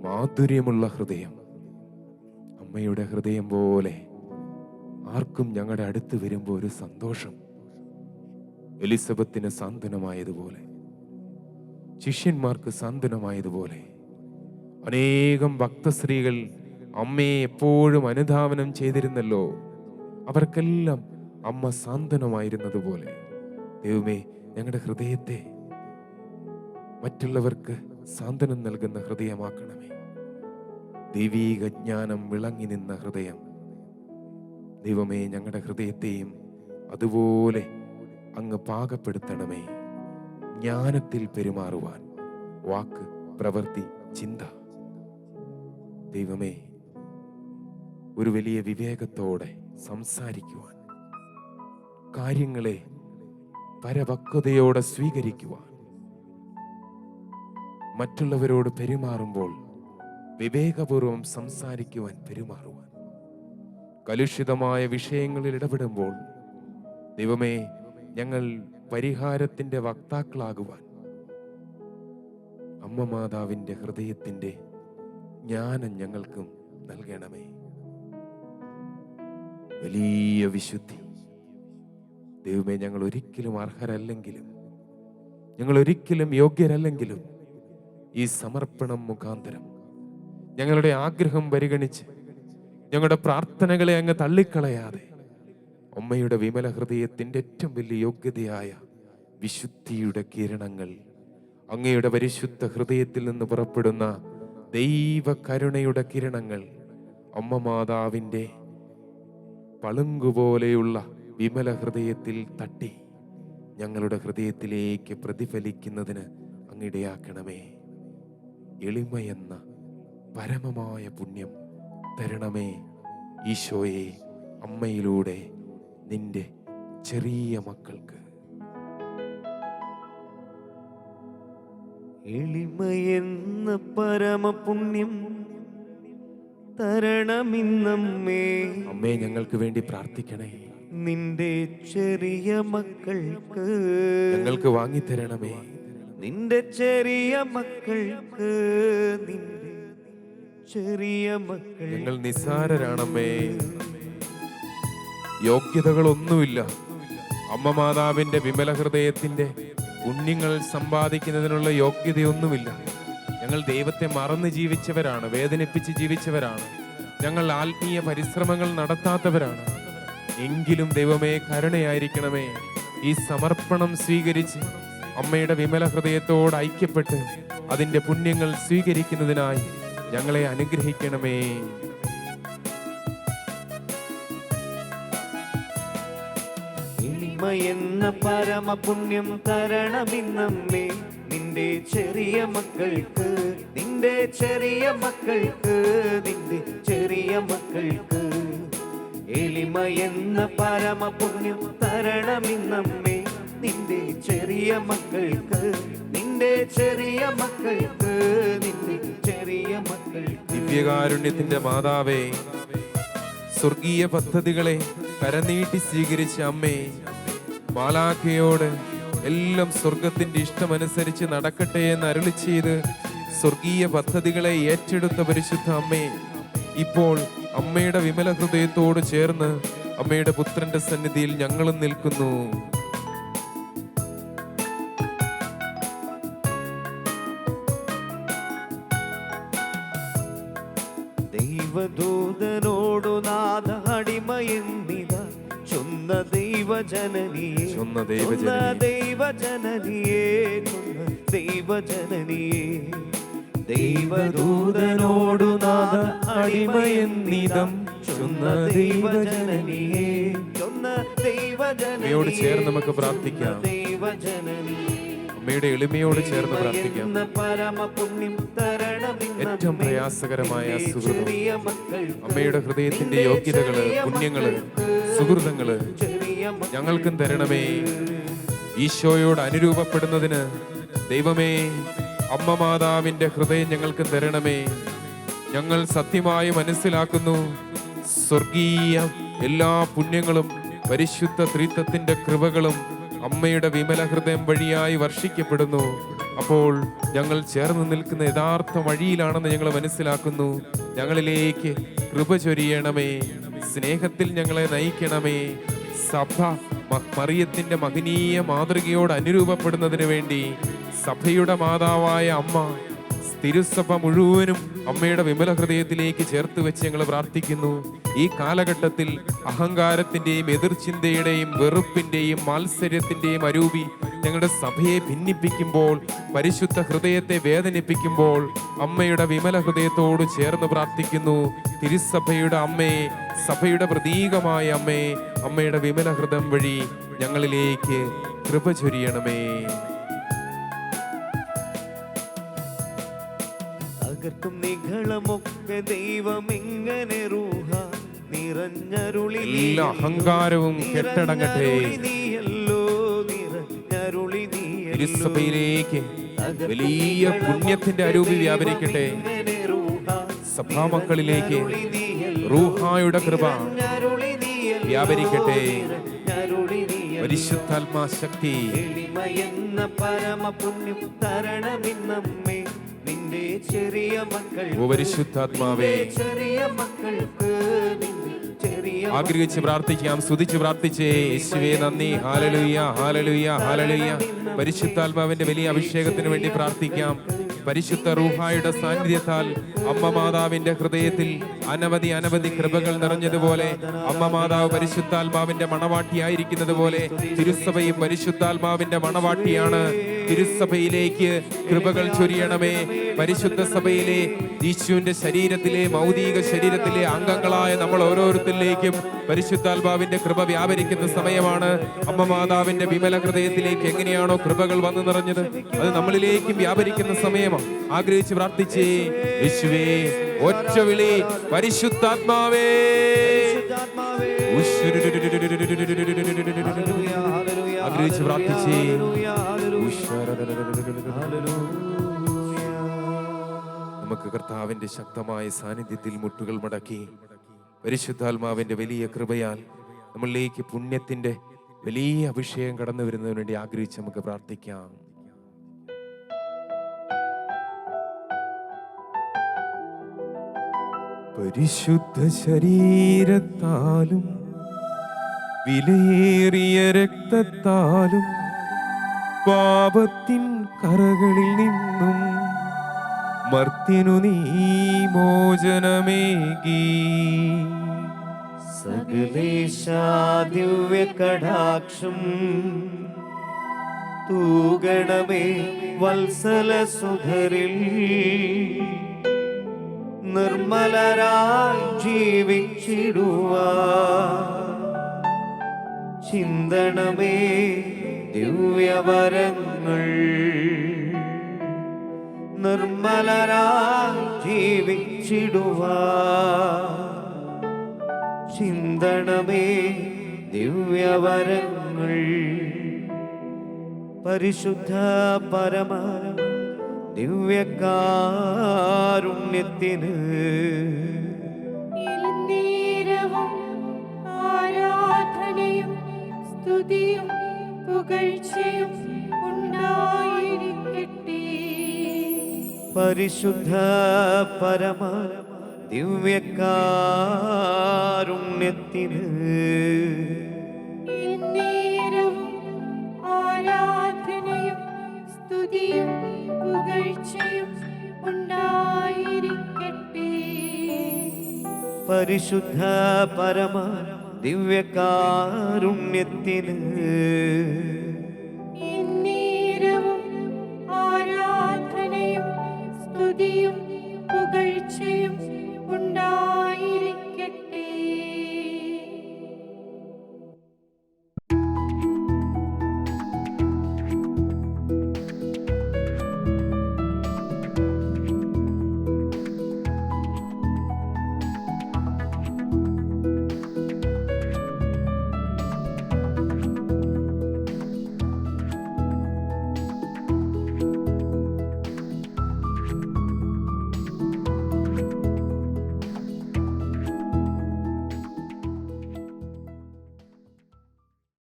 മാധുര്യമുള്ള ഹൃദയം, അമ്മയുടെ ഹൃദയം പോലെ ആർക്കും ഞങ്ങളുടെ അടുത്ത് വരുമ്പോൾ ഒരു സന്തോഷം. എലിസബത്തിന് സാന്ത്വനമായതുപോലെ, ശിഷ്യന്മാർക്ക് സാന്ത്വനമായതുപോലെ അനേകം ഭക്തസ്ത്രീകൾ അമ്മയെ എപ്പോഴും അനുധാവനം ചെയ്തിരുന്നല്ലോ. അവർക്കെല്ലാം അമ്മ സാന്ത്വനമായിരുന്നതുപോലെ ദൈവമേ ഞങ്ങളുടെ ഹൃദയത്തെ മറ്റുള്ളവർക്ക് സാന്ത്വനം നൽകുന്ന ഹൃദയമാക്കണമേ. ദൈവീക ജ്ഞാനം വിളങ്ങി നിന്ന ഹൃദയം ദൈവമേ ഞങ്ങളുടെ ഹൃദയത്തെയും അതുപോലെ അങ്ങ് പാകപ്പെടുത്തണമേ. ജ്ഞാനത്തിൽ പെരുമാറുവാൻ വാക്ക്, പ്രവൃത്തി, ചിന്ത ദൈവമേ ഒരു വലിയ വിവേകത്തോടെ സംസാരിക്കുവാൻ, കാര്യങ്ങളെ പരപക്വതയോടെ സ്വീകരിക്കുവാൻ, മറ്റുള്ളവരോട് പെരുമാറുമ്പോൾ വിവേകപൂർവം സംസാരിക്കുവാൻ, പെരുമാറുവാൻ, കലുഷിതമായ വിഷയങ്ങളിൽ ഇടപെടുമ്പോൾ ദൈവമേ ഞങ്ങൾ പരിഹാരത്തിൻ്റെ വക്താക്കളാകുവാൻ അമ്മ മാതാവിൻ്റെ ഹൃദയത്തിൻ്റെ ജ്ഞാനം ഞങ്ങൾക്കും നൽകണമേ. വലിയ വിശുദ്ധി ദൈവമേ ഞങ്ങൾ ഒരിക്കലും അർഹരല്ലെങ്കിലും, ഞങ്ങൾ ഒരിക്കലും യോഗ്യരല്ലെങ്കിലും ഈ സമർപ്പണം മുഖാന്തരം ഞങ്ങളുടെ ആഗ്രഹം പരിഗണിച്ച് ഞങ്ങളുടെ പ്രാർത്ഥനകളെ അങ്ങ് തള്ളിക്കളയാതെ അമ്മയുടെ വിമല ഹൃദയത്തിൻ്റെ ഏറ്റവും വലിയ യോഗ്യതയായ വിശുദ്ധിയുടെ കിരണങ്ങൾ, അങ്ങയുടെ പരിശുദ്ധ ഹൃദയത്തിൽ നിന്ന് പുറപ്പെടുന്ന ദൈവ കരുണയുടെ കിരണങ്ങൾ അമ്മ മാതാവിൻ്റെ പളുങ്കുപോലെയുള്ള വിമല ഹൃദയത്തിൽ തട്ടി ഞങ്ങളുടെ ഹൃദയത്തിലേക്ക് പ്രതിഫലിക്കുന്നതിന് അങ്ങിടയാക്കണമേ. എളിമയെന്ന പരമമായ പുണ്യം തരണമേ ഈശോയെ. അമ്മയിലൂടെ നിന്റെ ചെറിയ മക്കൾക്ക് എളിമയെന്ന പരമപുണ്യം തരണമിന്നമ്മേ. അമ്മേ ഞങ്ങൾക്ക് വേണ്ടി പ്രാർത്ഥിക്കണേ. നിന്റെ ചെറിയ മക്കൾക്ക് ഞങ്ങൾക്ക് വാങ്ങിത്തരണമേ. നിന്റെ ചെറിയ മക്കൾക്ക്, നിന്റെ ചെറിയ മക്കൾ. ഞങ്ങൾ നിസ്സാരരാണമ്മേ, യോഗ്യതകളൊന്നുമില്ല. അമ്മ മാതാവിന്റെ വിമല ഹൃദയത്തിന്റെ പുണ്യങ്ങൾ സമ്പാദിക്കുന്നതിനുള്ള യോഗ്യതയൊന്നുമില്ല. ഞങ്ങൾ ദൈവത്തെ മറന്ന് ജീവിച്ചവരാണ്, വേദനിപ്പിച്ച് ജീവിച്ചവരാണ്. ഞങ്ങൾ ആത്മീയ പരിശ്രമങ്ങൾ നടത്താത്തവരാണ്. എങ്കിലും ദൈവമേ കരുണയായിരിക്കണമേ. ഈ സമർപ്പണം സ്വീകരിച്ച് അമ്മയുടെ വിമല ഹൃദയത്തോട് ഐക്യപ്പെട്ട് അതിൻ്റെ പുണ്യങ്ങൾ സ്വീകരിക്കുന്നതിനായി ഞങ്ങളെ അനുഗ്രഹിക്കണമേ. എന്ന പരമപുണ്യം തരണമിന്നമ്മേ നിന്റെ ചെറിയ മക്കൾക്ക്, നിന്റെ ചെറിയ മക്കൾക്ക്, നിന്റെ ചെറിയ മക്കൾക്ക്. എളിമ എന്ന പരമപുണ്യം തരണമിന്നമ്മേ നിന്റെ ചെറിയ മക്കൾക്ക്, നിന്റെ ചെറിയ മക്കൾക്ക്, നിന്റെ ചെറിയ മക്കൾക്ക്. ദിവ്യകാരുണ്യത്തിന്റെ മാതാവേ, സ്വർഗീയ പദ്ധതികളെ കരനീട്ടി സ്വീകരിച്ച അമ്മേ, മാലാഖയോട് എല്ലാം സ്വർഗത്തിന്റെ ഇഷ്ടമനുസരിച്ച് നടക്കട്ടെ എന്ന് അരുളി ചെയ്ത് സ്വർഗീയ പദ്ധതികളെ ഏറ്റെടുത്ത പരിശുദ്ധ അമ്മേ, ഇപ്പോൾ അമ്മയുടെ വിമല ഹൃദയത്തോട് ചേർന്ന് അമ്മയുടെ പുത്രന്റെ സന്നിധിയിൽ ഞങ്ങളും നിൽക്കുന്നു. ദൈവദൂതനോടു നാഥ അടിമയെന്നിത ചൊന്ന ദൈവജനനിയേ, ചൊന്ന ദൈവജനനിയേ, ചൊന്ന ദൈവജനനിയേ. ദൈവദൂതനോടു നാഥ അടിമയെന്നിതം ചൊന്ന ദൈവജനനിയേ, ചൊന്ന ദൈവജനനിയോട് ചേർന്ന് നമുക്ക് പ്രാർത്ഥിക്കാം. ദൈവജനനിയേ, അമ്മയുടെ എളിമയോട് ചേർന്ന് പ്രാർത്ഥിക്കാം. പരമപുണ്യം ഏറ്റവും പ്രയാസകരമായ സുഹൃതം, അമ്മയുടെ ഹൃദയത്തിന്റെ യോഗ്യതകള്, പുണ്യങ്ങള്, സുഹൃതങ്ങള് ഞങ്ങൾക്കും തരണമേ. ഈശോയോട് അനുരൂപപ്പെടുന്നതിന് ദൈവമേ അമ്മ മാതാവിന്റെ ഹൃദയം ഞങ്ങൾക്ക് തരണമേ. ഞങ്ങൾ സത്യമായി മനസ്സിലാക്കുന്നു, സ്വർഗീയ എല്ലാ പുണ്യങ്ങളും പരിശുദ്ധ ത്രിത്വത്തിന്റെ കൃപകളും അമ്മയുടെ വിമല ഹൃദയം വഴിയായി വർഷിക്കപ്പെടുന്നു. അപ്പോൾ ഞങ്ങൾ ചേർന്ന് നിൽക്കുന്ന യഥാർത്ഥ വഴിയിലാണെന്ന് ഞങ്ങൾ മനസ്സിലാക്കുന്നു. ഞങ്ങളിലേക്ക് കൃപ ചൊരിയണമേ, സ്നേഹത്തിൽ ഞങ്ങളെ നയിക്കണമേ. സഭ മറിയത്തിന്റെ മഹനീയ മാതൃകയോട് അനുരൂപപ്പെടുന്നതിന് വേണ്ടി സഭയുടെ മാതാവായ അമ്മ തിരുസഭ മുഴുവനും അമ്മയുടെ വിമല ഹൃദയത്തിലേക്ക് ചേർത്ത് വെച്ച് ഞങ്ങൾ പ്രാർത്ഥിക്കുന്നു. ഈ കാലഘട്ടത്തിൽ അഹങ്കാരത്തിന്റെയും എതിർചിന്തയുടെയും വെറുപ്പിന്റെയും മാത്സര്യത്തിന്റെയും അരൂപി ഞങ്ങളുടെ സഭയെ ഭിന്നിപ്പിക്കുമ്പോൾ, പരിശുദ്ധ ഹൃദയത്തെ വേദനിപ്പിക്കുമ്പോൾ അമ്മയുടെ വിമല ഹൃദയത്തോട് ചേർന്ന് പ്രാർത്ഥിക്കുന്നു. തിരുസഭയുടെ അമ്മേ, സഭയുടെ പ്രതീകമായ അമ്മേ, അമ്മയുടെ വിമല ഹൃദയം വഴി ഞങ്ങളിലേക്ക് കൃപ ചൊരിയണമേ. തകർക്കും നികളമൊക്കെ ദൈവം എങ്ങനെ റൂഹ നിറഞ്ഞരുളി, എല്ലാ അഹങ്കാരവും കെട്ടടങ്ങട്ടെ. തിരുസഭയിലേക്ക് വലിയ പുണ്യത്തിന്റെ അരൂപി വ്യാപരിക്കട്ടെ. സഭാമക്കളിലേക്ക് റൂഹായുടെ കൃപ വ്യാപരിക്കട്ടെ. പരിശുദ്ധാത്മാ ശക്തി എന്ന പരമപുണ്യം തരണമിന്നമ്മേ നിന്റെ ചെറിയ മക്കൾ, പരിശുദ്ധാത്മാവേ, ചെറിയ മക്കൾക്ക് ആഗ്രഹിച്ച് പ്രാർത്ഥിക്കാം, സ്തുതിച്ച് പ്രാർത്ഥിച്ചേ. യേശുവേ നന്ദി, ഹല്ലേലൂയ, ഹല്ലേലൂയ, ഹല്ലേലൂയ. പരിശുദ്ധാത്മാവിന്റെ വലിയ അഭിഷേകത്തിന് വേണ്ടി പ്രാർത്ഥിക്കാം. പരിശുദ്ധ റൂഹായുടെ സാന്നിധ്യത്താൽ അമ്മ മാതാവിന്റെ ഹൃദയത്തിൽ അനവധി അനവധി കൃപകൾ നിറഞ്ഞതുപോലെ, അമ്മ മാതാവ് പരിശുദ്ധാത്മാവിന്റെ മണവാട്ടിയായിരിക്കുന്നത് പോലെ തിരുസഭയും പരിശുദ്ധാത്മാവിന്റെ മണവാട്ടിയാണ്. തിരുസഭയിലേക്ക് കൃപകൾ ചൊരിയണമേ. പരിശുദ്ധ സഭയിലെ യേശുവിന്റെ ശരീരത്തിലെ മൗലിക ശരീരത്തിലെ അംഗങ്ങളായ നമ്മൾ ഓരോരുത്തരിലേക്കും പരിശുദ്ധാത്മാവിന്റെ കൃപ വ്യാപരിക്കുന്ന സമയമാണ്. അമ്മ മാതാവിന്റെ വിമല ഹൃദയത്തിലേക്ക് എങ്ങനെയാണോ കൃപകൾ വന്നു നിറഞ്ഞത്, അത് നമ്മളിലേക്കും വ്യാപരിക്കുന്ന സമയമാണ്. ആഗ്രഹിച്ച് പ്രാർത്ഥിച്ചേ. യേശുവേ, ഒറ്റ വിളി, പരിശുദ്ധാത്മാവേ. ആഗ്രഹിച്ച് പ്രാർത്ഥിച്ചേ. നമുക്ക് കർത്താവിന്റെ ശക്തമായ സാന്നിധ്യത്തിൽ മുട്ടുകൾ മടക്കി പരിശുദ്ധാത്മാവിന്റെ വലിയ കൃപയാൽ നമ്മളിലേക്ക് പുണ്യത്തിന്റെ വലിയ അഭിഷേകം കടന്നു വരുന്നതിന് വേണ്ടി ആഗ്രഹിച്ച് നമുക്ക് പ്രാർത്ഥിക്കാം. പരിശുദ്ധ ശരീരത്താലും വിലയേറിയ രക്തത്താലും പാപത്തിൻ കറകളിൽ നിന്നും മർത്യനു നീ മോചനമേകി. സകലേശാ ദിവ്യ കടാക്ഷം തൂഗണമേ വത്സല സുധരിൽ നിർമ്മലരായി ജീവിച്ചിടുവാൻ ചിന്തണമേ ദിവ്യവരങ്ങൾ. നിർമ്മലരായി ജീവിച്ചിടുവാൻ ചിന്തണമേ ദിവ്യവരങ്ങൾ. പരിശുദ്ധ പരമ ദിവ്യകാരുണ്യത്തിന് എന്നേരവും ആരാധനയും സ്തുതിയും പുകഴ്ചയും ഉണ്ടായിരിക്കട്ടെ. പരിശുദ്ധ പരമ ദിവ്യകാരുണ്യത്തിന് എന്നേരവും ആരാധനയും സ്തുതിയും പുകഴ്ചയും ഉണ്ടായിരിക്കട്ടെ. പരിശുദ്ധ പരമ ദിവ്യകാരുണ്യത്തിന്